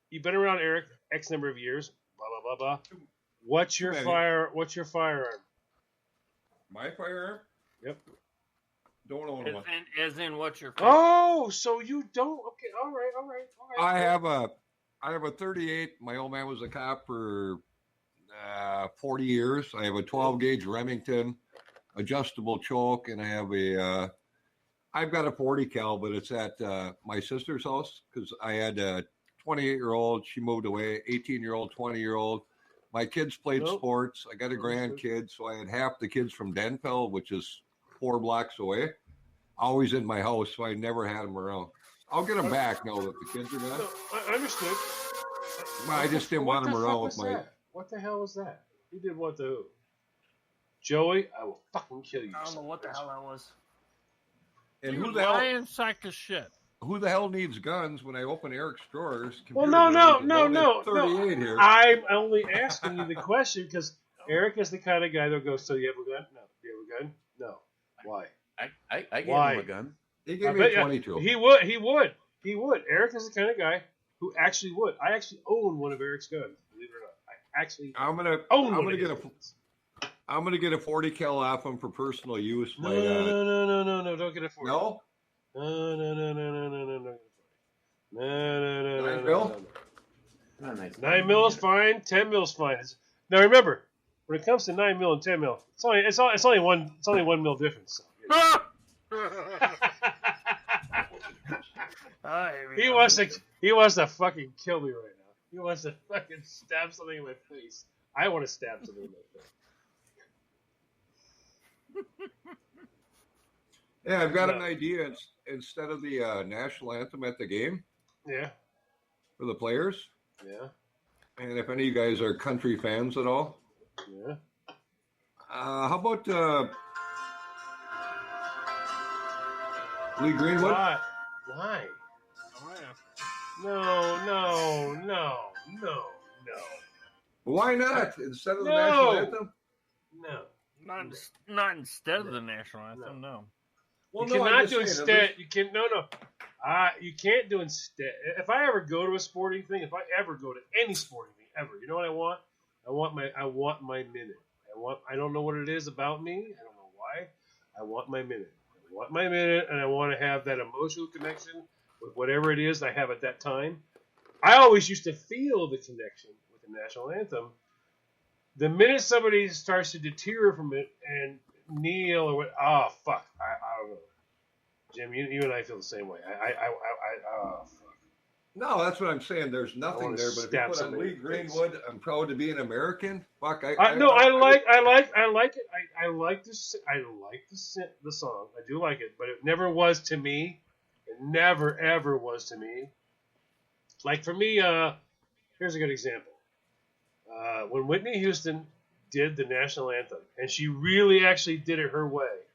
you've been around Eric X number of years. Blah blah blah blah. What's your firearm? My firearm? Yep. Don't own one. As in, what's your? Oh, so you don't? Okay, all right. I have a 38. My old man was a cop for 40 years. I have a 12 gauge Remington, adjustable choke, and I have I've got a 40 cal, but it's at my sister's house because I had a 28-year-old. She moved away. 18-year-old, 20-year-old. My kids played sports. I got a grandkid, so I had half the kids from Denfeld, which is 4 blocks away, always in my house, so I never had them around. I'll get them back now that the kids are gone. No, I understood. Well, I just didn't want them around with my... What the hell was that? You did what to who? Joey, I will fucking kill you. I don't know what the hell that was. And who the hell? Lying sack of shit. who the hell needs guns when I open Eric's drawers? Well, no. 38 here. I'm only asking you the question because Eric is the kind of guy that goes, "So you have a gun? No. Do you have a gun? No. Why? I gave him a gun. He gave me a 22. He would. Eric is the kind of guy who actually would. I actually own one of Eric's guns. Believe it or not, I actually I'm gonna get a 40 cal off him for personal use. No. Don't get a 40. No. No. Not nice. 9 mil is fine. 10 mil is fine. Now remember, when it comes to 9 mil and 10 mil, it's only 1 mil difference. So, he wants to fucking kill me right now. He wants to fucking stab something in my face. I want to stab something in my face. Yeah, I've got an idea. Instead of the national anthem at the game, Yeah. for the players, Yeah. and if any of you guys are country fans at all, Yeah. how about Lee Greenwood? Why? No. Why not? Instead of the No. national anthem? No. Not instead of the national anthem. No. Well, You no, I'm cannot just do saying, instead. You can no. You can't do instead. If I ever go to a sporting thing, if I ever go to any sporting thing ever, you know what I want? I want my minute. I don't know what it is about me. I don't know why. I want my minute. I want my minute, and I want to have that emotional connection with whatever it is I have at that time. I always used to feel the connection with the national anthem. The minute somebody starts to deter from it and kneel or what? Oh fuck! I don't know. Jim, you and I feel the same way. Oh fuck. No, that's what I'm saying. There's nothing there. But if you put on Lee Greenwood, I'm proud to be an American. Fuck, I like it. I like the song. I do like it, but it never was to me. It never ever was to me. Like for me, here's a good example. When Whitney Houston did the national anthem, and she really actually did it her way,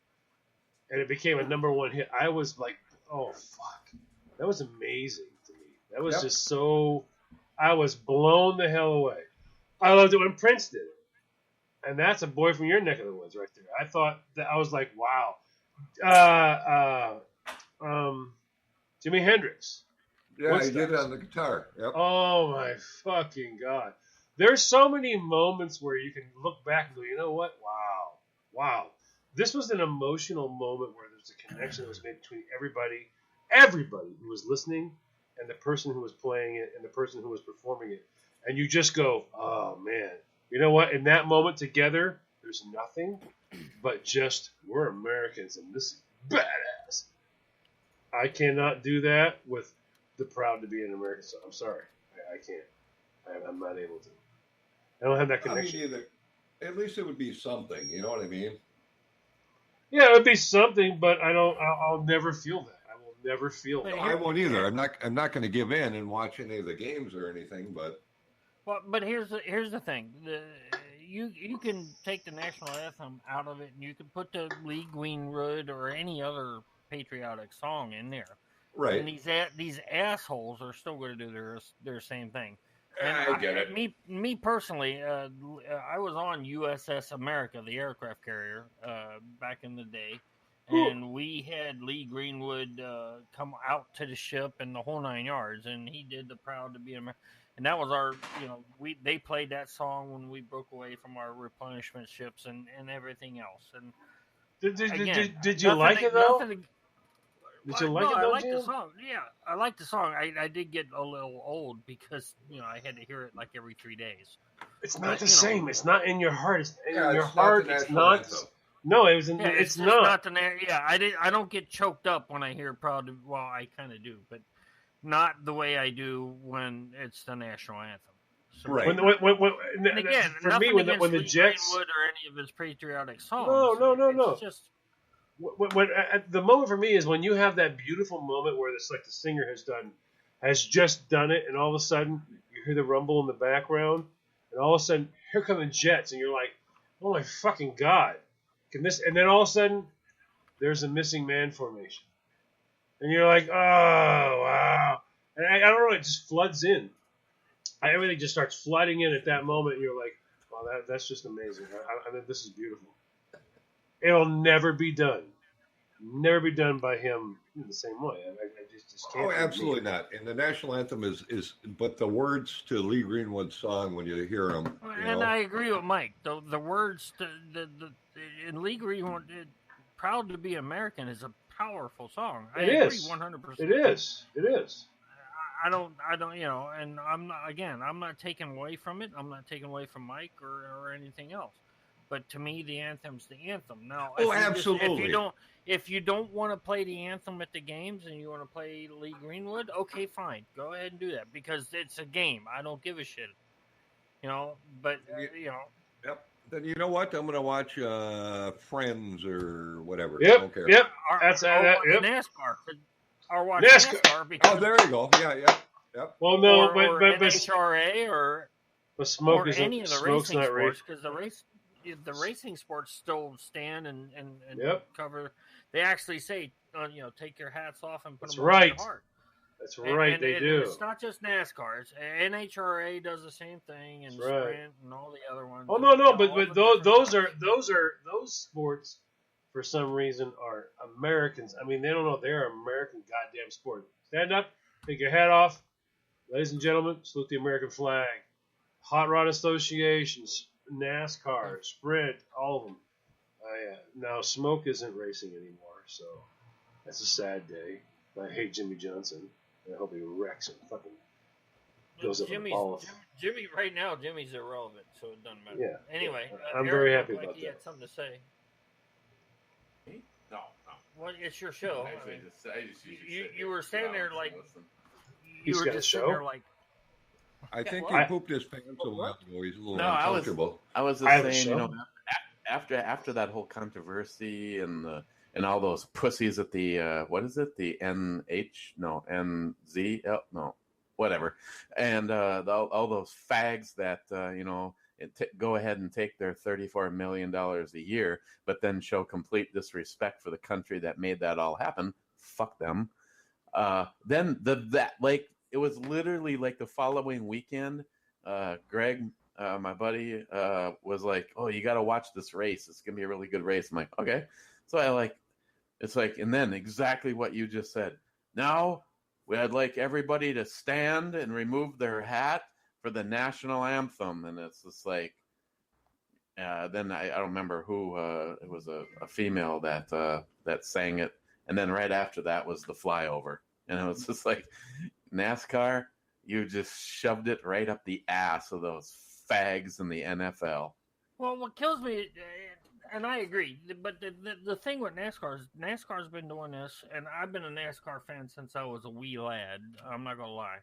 and it became a #1 hit, I was like, oh fuck, that was amazing to me. That was just so. I was blown the hell away. I loved it when Prince did it, and that's a boy from your neck of the woods right there. I thought that I was like, wow. Jimi Hendrix. Yeah, he did it on the guitar. Yep. Oh my fucking god! There's so many moments where you can look back and go, you know what? Wow. This was an emotional moment where there's a connection that was made between everybody who was listening, and the person who was playing it, and the person who was performing it. And you just go, oh man, you know what? In that moment together, there's nothing but just, we're Americans and this is badass. I cannot do that with the proud to be an American. So I'm sorry. I can't. I'm not able to. I don't have that connection. I mean, either. At least it would be something. You know what I mean? Yeah, it would be something, but I'll never feel that. I will never feel that. I won't either. I'm not going to give in and watch any of the games or anything. But here's the thing. You can take the national anthem out of it, and you can put the Lee Greenwood or any other patriotic song in there. Right. And these assholes are still going to do their same thing. And I get it. Me personally, I was on USS America, the aircraft carrier, back in the day, and we had Lee Greenwood come out to the ship and the whole 9 yards, and he did the proud to be American. And that was our, they played that song when we broke away from our replenishment ships and everything else. And did you like it though? Did you like it though, I like Jim? the song. Yeah, I like the song. I did get a little old because I had to hear it like every 3 days. It's not the same. It's not in your heart. It's in your it's heart. not the It's national not. anthem. No, it was. Yeah, it's just not. I don't get choked up when I hear "Proud to." Well, I kind of do, but not the way I do when it's the national anthem. So, Right. And again, for me, when the Lee Jets Greenwood or any of his patriotic songs. No. It's just when the moment for me is when you have that beautiful moment where it's like the singer has just done it, and all of a sudden you hear the rumble in the background, and all of a sudden here come the Jets, and you're like, oh my fucking god, can this? And then all of a sudden there's a missing man formation, and you're like, oh wow, and I don't know, it just floods in. Everything just starts flooding in at that moment. And you're like, wow, that's just amazing. I mean, this is beautiful. It'll never be done. Never be done by him in the same way. I just can't. Oh, absolutely not. And the national anthem is but the words to Lee Greenwood's song when you hear them. And I agree with Mike. The words to in Lee Greenwood, "Proud to Be American" is a powerful song. I agree 100%. It is. I don't, and I'm not taking away from it. I'm not taking away from Mike or anything else. But to me, the anthem's the anthem. Now, absolutely. If you don't want to play the anthem at the games and you want to play Lee Greenwood, okay, fine, go ahead and do that because it's a game. I don't give a shit, But Yep. Then you know what? I'm going to watch Friends or whatever. Yep. I don't care. Yep. NASCAR. Or watch NASCAR. Because, there you go. Yeah. Yep. Well, no, or but NHRA but smoke or any of the racing not sports because the racing sports still stand and cover. They actually say, take your hats off and put them on your heart. That's right. They do. It's not just NASCAR. It's NHRA does the same thing, and Sprint and all the other ones. Oh no, but those sports for some reason are Americans. I mean, they don't know they're an American goddamn sport. Stand up, take your hat off, ladies and gentlemen. Salute the American flag. Hot Rod Associations, NASCAR, Sprint, all of them. Now smoke isn't racing anymore, so that's a sad day. I hate Jimmy Johnson. I hope he wrecks and fucking goes up and balls. Jimmy, right now, Jimmy's irrelevant, so it doesn't matter. Yeah. Anyway, I'm very happy about that. He had something to say. No. Well, it's your show. You were standing there like you were just sitting there like. I think he pooped his pants a while ago. He's a little uncomfortable. I was just saying, after that whole controversy and all those pussies at the what is it? The NZ? No, whatever. And all those fags that go ahead and take their $34 million a year, but then show complete disrespect for the country that made that all happen. Fuck them. Then it was literally like the following weekend. Greg, my buddy, was like, "Oh, you got to watch this race. It's gonna be a really good race." I'm like, "Okay." So and then exactly what you just said. Now I'd like everybody to stand and remove their hat for the national anthem, and it's just like. Then I don't remember who it was a female that sang it, and then right after that was the flyover, and it was just like NASCAR. You just shoved it right up the ass of those fags in the NFL. Well, what kills me, and I agree, but the thing with NASCAR's been doing this, and I've been a NASCAR fan since I was a wee lad. I'm not gonna lie,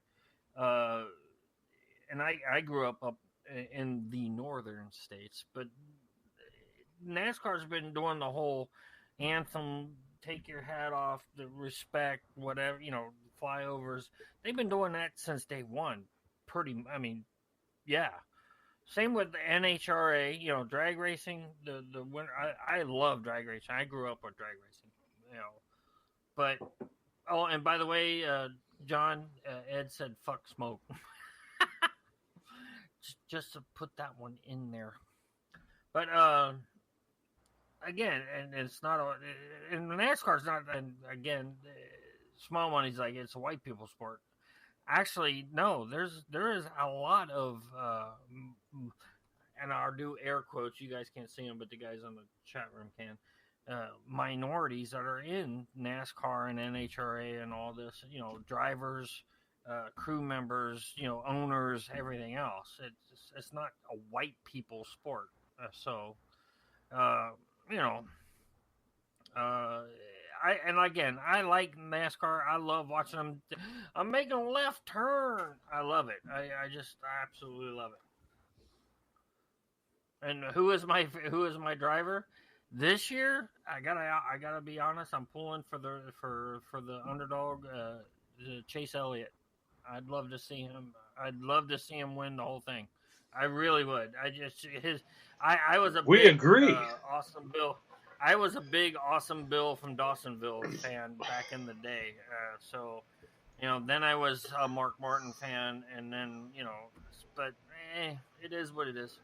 and I grew up in the northern states, but NASCAR's been doing the whole anthem, take your hat off, the respect, whatever, flyovers. They've been doing that since day one. Same with the NHRA, drag racing. The winter. I love drag racing. I grew up with drag racing, But and by the way, John, Ed said fuck smoke. Just to put that one in there. But again, and it's not and NASCAR's not, and again, small money's like it's a white people sport. Actually, no, there is a lot of and I'll do air quotes. You guys can't see them, but the guys on the chat room can. Minorities that are in NASCAR and NHRA and all this, drivers, crew members, owners, everything else. It's not a white people sport. I like NASCAR. I love watching them. I'm making a left turn. I love it. I absolutely love it. And who is my driver this year? I gotta be honest. I'm pulling for the underdog, Chase Elliott. I'd love to see him. I'd love to see him win the whole thing. I really would. I was a we big, agree. Austin Bill. I was a big Awesome Bill from Dawsonville fan back in the day. So, then I was a Mark Martin fan, and then, but it is what it is.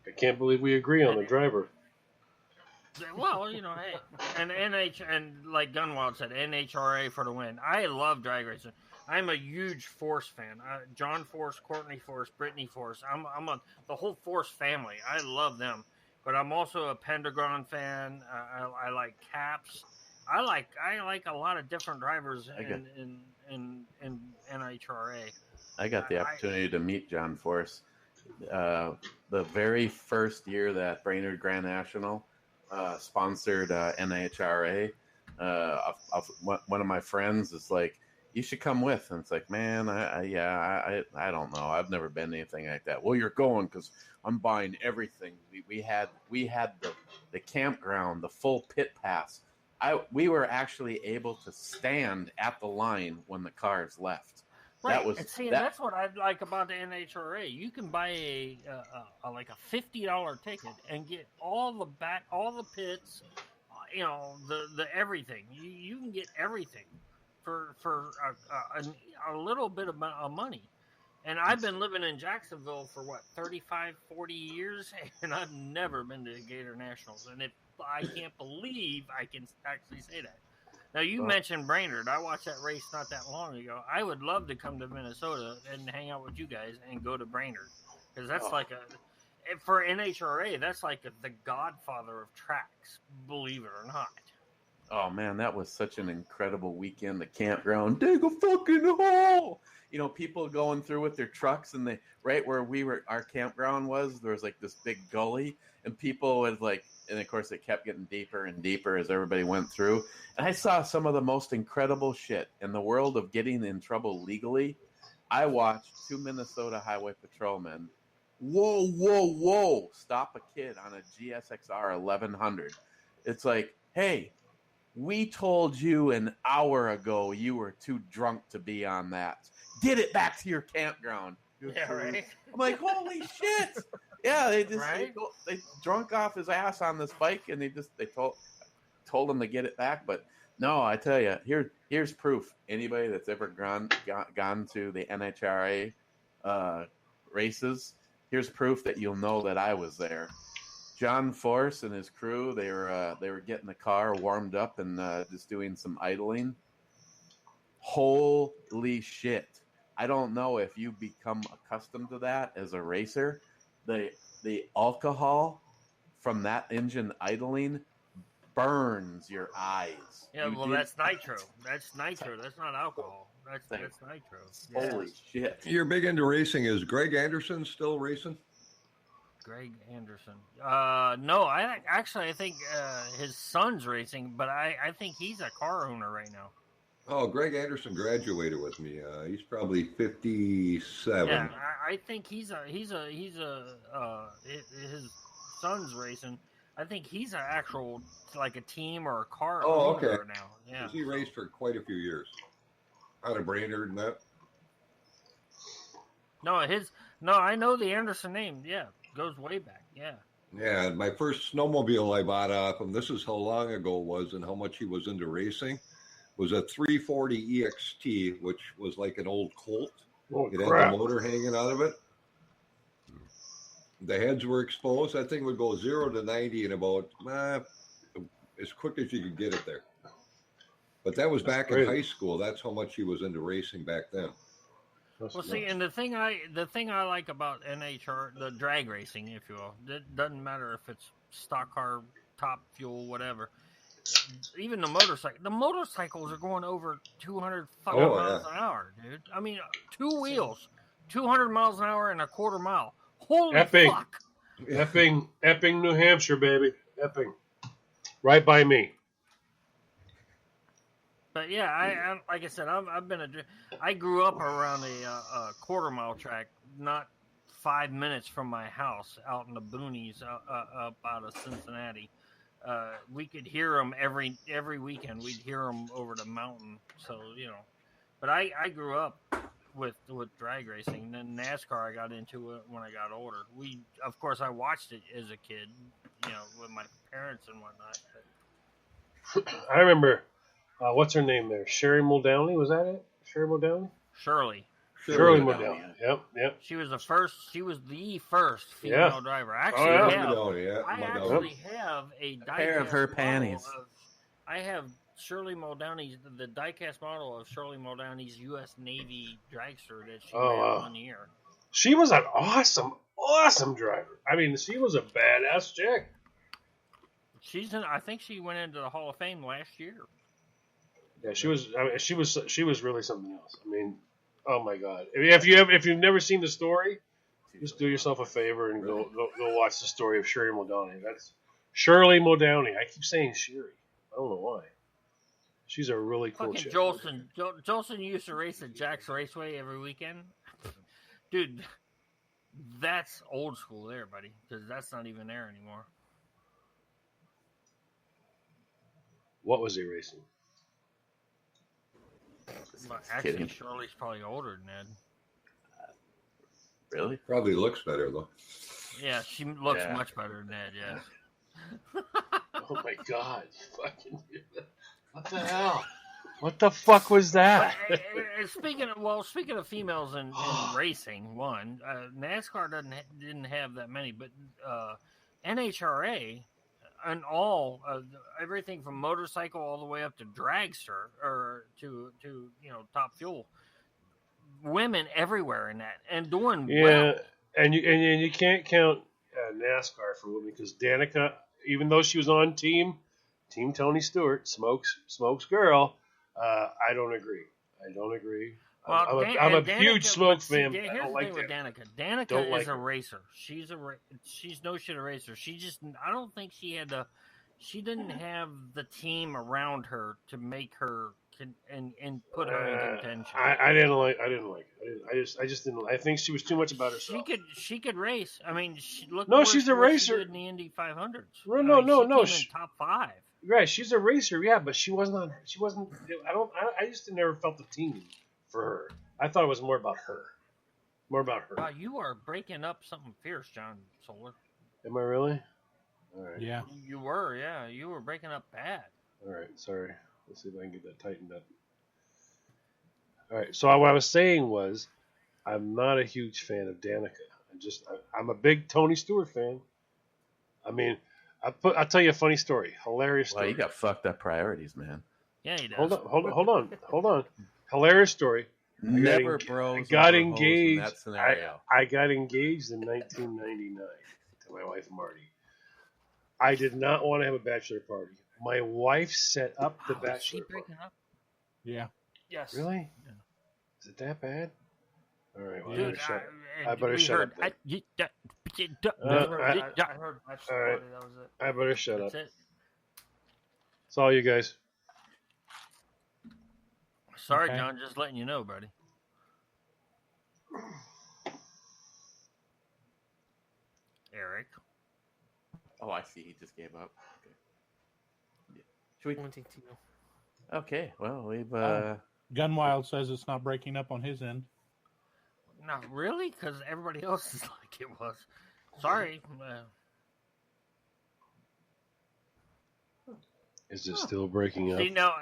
I can't believe we agree on the driver. Well, hey, and like Gunwild said, NHRA for the win. I love drag racing. I'm a huge Force fan. John Force, Courtney Force, Brittany Force. I'm the whole Force family. I love them. But I'm also a Pendragon fan. I like Caps. I like a lot of different drivers in NHRA. I got the opportunity to meet John Force the very first year that Brainerd Grand National sponsored NHRA. One of my friends is like, "You should come with," and it's like, "Man, I don't know. I've never been to anything like that." "Well, you're going because I'm buying everything." We had the campground, the full pit pass. We were actually able to stand at the line when the cars left. Right, that's what I like about the NHRA. You can buy a $50 ticket and get all the pits, the everything. You can get everything for a little bit of money. And I've been living in Jacksonville for 35, 40 years, and I've never been to the Gator Nationals. And I can't believe I can actually say that. Now, you mentioned Brainerd. I watched that race not that long ago. I would love to come to Minnesota and hang out with you guys and go to Brainerd. Because that's for NHRA, that's like the godfather of tracks, believe it or not. Oh, man, that was such an incredible weekend. The campground, dig a fucking hole. People going through with their trucks, and right where our campground was, there was like this big gully, and people was like, and of course it kept getting deeper and deeper as everybody went through. And I saw some of the most incredible shit in the world of getting in trouble legally. I watched 2 Minnesota highway patrolmen, whoa, stop a kid on a GSXR 1100. It's like, "Hey, we told you an hour ago you were too drunk to be on that. Get it back to your campground." Yeah, right. I'm like, holy shit. Yeah, they drunk off his ass on this bike, and they told him to get it back. But no, I tell you, here's proof. Anybody that's ever gone to the NHRA races, here's proof that you'll know that I was there. John Force and his crew, they were getting the car warmed up and just doing some idling. Holy shit. I don't know if you become accustomed to that as a racer. The alcohol from that engine idling burns your eyes. Yeah, that's nitro. That's nitro. That's not alcohol. That's nitro. Holy shit. You're big into racing. Is Greg Anderson still racing? Greg Anderson. No, I think his son's racing, but I think he's a car owner right now. Oh, Greg Anderson graduated with me. He's probably 57. Yeah, I think his son's racing. I think he's an actual like a team or a car owner now. Yeah, he raced for quite a few years out of Brainerd and that. No, I know the Anderson name. Yeah, goes way back. Yeah. Yeah, my first snowmobile I bought off him. This is how long ago it was and how much he was into racing. Was a 340 EXT, which was like an old Colt. It had the motor hanging out of it. The heads were exposed. That thing would go 0 to 90 in about as quick as you could get it there. But that was back in high school. That's how much he was into racing back then. Well, see, and the thing I like about NHR, the drag racing, if you will, it doesn't matter if it's stock car, top fuel, whatever. Even the motorcycles are going over 200 miles an hour, dude. I mean, 2 wheels, 200 miles an hour and a quarter mile. Holy fuck! Epping, New Hampshire, baby. Epping, right by me. But yeah, I like I said, I grew up around a quarter mile track, not 5 minutes from my house, out in the boonies, up out of Cincinnati. We could hear them every weekend. We'd hear them over the mountain. So, but I grew up with drag racing. And then NASCAR, I got into it when I got older. Of course, I watched it as a kid, with my parents and whatnot. But I remember, what's her name there? Sherry Muldowney, was that it? Sherry Muldowney? Shirley Muldowney. Yep. She was the first female driver. Actually, I actually have a pair of her panties. I have Shirley Muldowney's, the diecast model of Shirley Muldowney's U.S. Navy dragster that she ran 1 year. She was an awesome driver. I mean, she was a badass chick. I think she went into the Hall of Fame last year. Yeah, she was. I mean, she was really something else. I mean, oh my God! If you've never seen the story, just do yourself a favor and go watch the story of Shirley Muldowney. That's Shirley Muldowney. I keep saying Sherry. I don't know why. She's a really cool chick. Jolson used to race at Jack's Raceway every weekend. Dude, that's old school there, buddy, because that's not even there anymore. What was he racing? Well, actually, Shirley's probably older than Ned. Really? Probably looks better, though. Yeah, she looks much better than Ned, yes. Oh my God! Fucking, what the hell? What the fuck was that? Speaking of females in racing, NASCAR didn't have that many, but NHRA and everything from motorcycle all the way up to dragster or to Top Fuel, women everywhere in that and doing well. And you can't count NASCAR for women because Danica, even though she was on Team Tony Stewart, Smokes girl. I don't agree. Well, I'm a huge Smoke fan. Here's I don't the like thing with Danica. Danica is a racer. She's no shit a racer. I don't think she didn't have the team around her to make her and put her in contention. I didn't like it. I just didn't. I think she was too much about herself. She could race. I mean, she's a racer. She did in the Indy 500s. No. She came in top 5. Right, she's a racer, yeah, but she wasn't. I just never felt the team for her. I thought it was more about her. Wow, you are breaking up something fierce, John Solar. Am I really? All right. Yeah. You were, yeah. You were breaking up bad. All right, sorry. Let's see if I can get that tightened up. All right, so what I was saying was, I'm not a huge fan of Danica. I'm a big Tony Stewart fan. I mean, I'll tell you a funny story. Hilarious story. Well, you got fucked up priorities, man. Yeah, he does. Hold on. Hilarious story. Never bros. Got engaged. In that scenario. I got engaged in 1999 to my wife Marty. I did not want to have a bachelor party. My wife set up the bachelor is she breaking party. up? Yeah. Yes. Really? Yeah. Is it that bad? All right. Well, Dude, I better shut up. I heard bachelor party. That was it. I better shut That's up. it. It's all you guys. Sorry, Okay. John. Just letting you know, buddy. Eric. Oh, I see. He just gave up. Okay. Yeah. Should we? Pointing to you. Okay. Well, we've. Gunwild says it's not breaking up on his end. Not really, because everybody else is like it was. Sorry. Is it still breaking up? See now,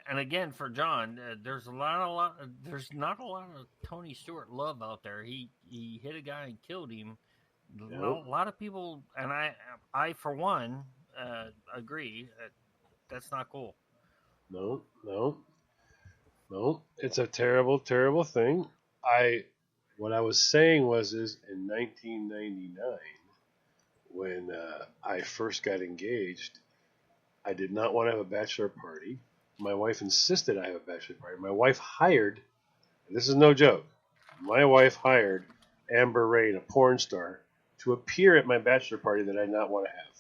and again for John, there's not a lot of Tony Stewart love out there. He hit a guy and killed him. Yep. A lot of people, and I for one, agree that's not cool. No. It's a terrible, terrible thing. What I was saying is in 1999, when I first got engaged, I did not want to have a bachelor party. My wife insisted I have a bachelor party. My wife hired, and this is no joke, my wife hired Amber Rain, a porn star, to appear at my bachelor party that I did not want to have.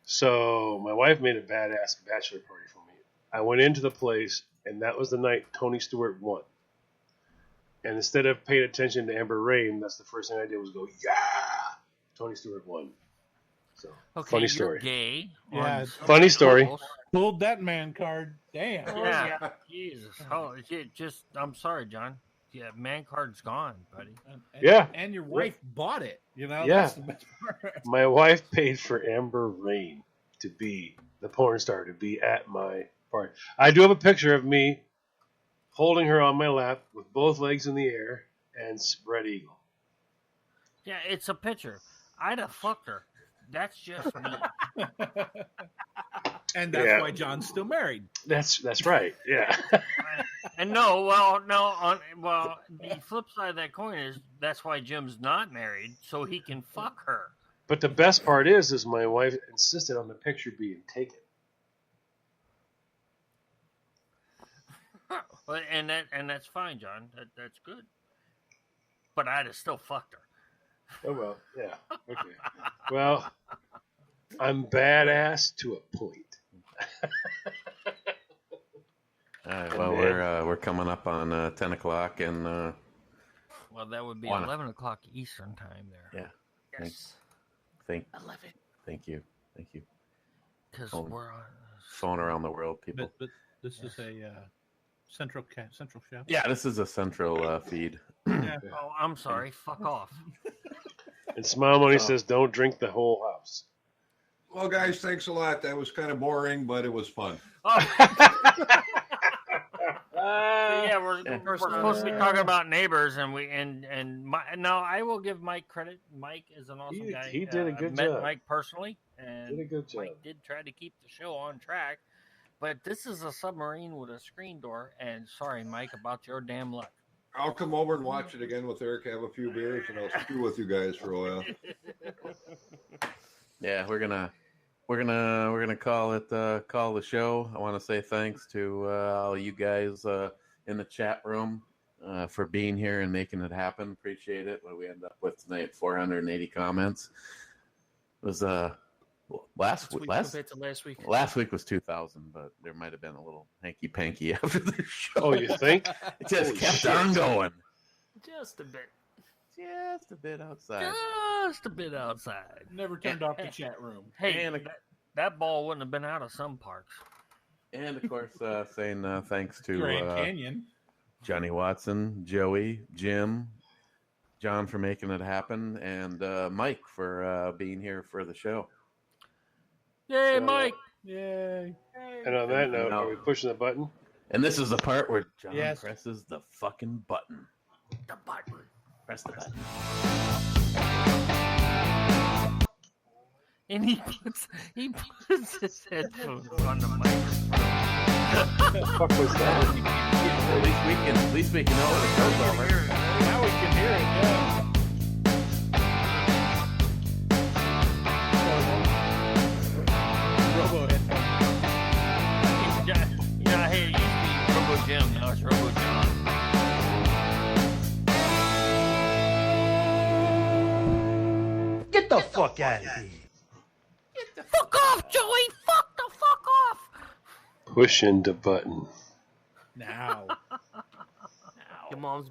So my wife made a badass bachelor party for me. I went into the place, and that was the night Tony Stewart won. And instead of paying attention to Amber Rain, that's the first thing I did was go, yeah! Tony Stewart won. So, Okay, funny story. You're gay. Yeah, Funny story. Pulled that man card. Damn. Yeah. Jesus. Oh, just. I'm sorry, John. Yeah, man card's gone, buddy. And your wife bought it. You know, Yeah. that's the best part. My wife paid for Amber Rain to be the porn star, to be at my party. I do have a picture of me holding her on my lap with both legs in the air and spread eagle. Yeah, it's a picture. I'd have fucked her. That's just me. And that's why John's still married. That's right. Yeah. And the flip side of that coin is that's why Jim's not married, so he can fuck her. But the best part is my wife insisted on the picture being taken. And that's fine, John. That's good. But I'd have still fucked her. Oh well, yeah. Okay. Well, I'm badass to a point. All right. Well, we're coming up on 10 o'clock, and well, that would be 11 o'clock Eastern time there. Yeah. Yes. 11. Thank you. Because we're on phone around the world, people. But this is a central show. Yeah, this is a central feed. Yeah. Oh, I'm sorry. Fuck off. And Smile Money says, "Don't drink the whole house." Well, guys, thanks a lot. That was kind of boring, but it was fun. Yeah, we're supposed to be talking about neighbors, and I will give Mike credit. Mike is an awesome guy. He did a good met job. Mike personally, and Did a good job. Mike did try to keep the show on track. But this is a submarine with a screen door, and sorry, Mike, about your damn luck. I'll come over and watch it again with Eric, have a few beers, and I'll stew with you guys for a while. Yeah, we're gonna call the show. I want to say thanks to all you guys in the chat room for being here and making it happen. Appreciate it. What we end up with tonight, 480 comments. It was last week was 2,000, but there might have been a little hanky panky after the show. Oh, you think? It just kept on going. Just a bit. Just a bit outside. Just a bit outside. Never turned off the chat room. Hey, that ball wouldn't have been out of some parks. And of course, saying thanks to Grand Canyon, Johnny Watson, Joey, Jim, John for making it happen, and Mike for being here for the show. Yay, Mike! Yay! And on that note, are we pushing the button? And this is the part where John Yes. presses the fucking button. The button. Press the button. And he puts his headphones on the microphone. What the fuck was that? At least we can know when the show's over. Now we can hear it. Yeah. Robo headphones. Yeah, hey, it used to be Robo Jim, now it's Robo John. Get the fuck out of here. Fuck off, Joey! Fuck the fuck off! Pushing the button. Now. Your mom's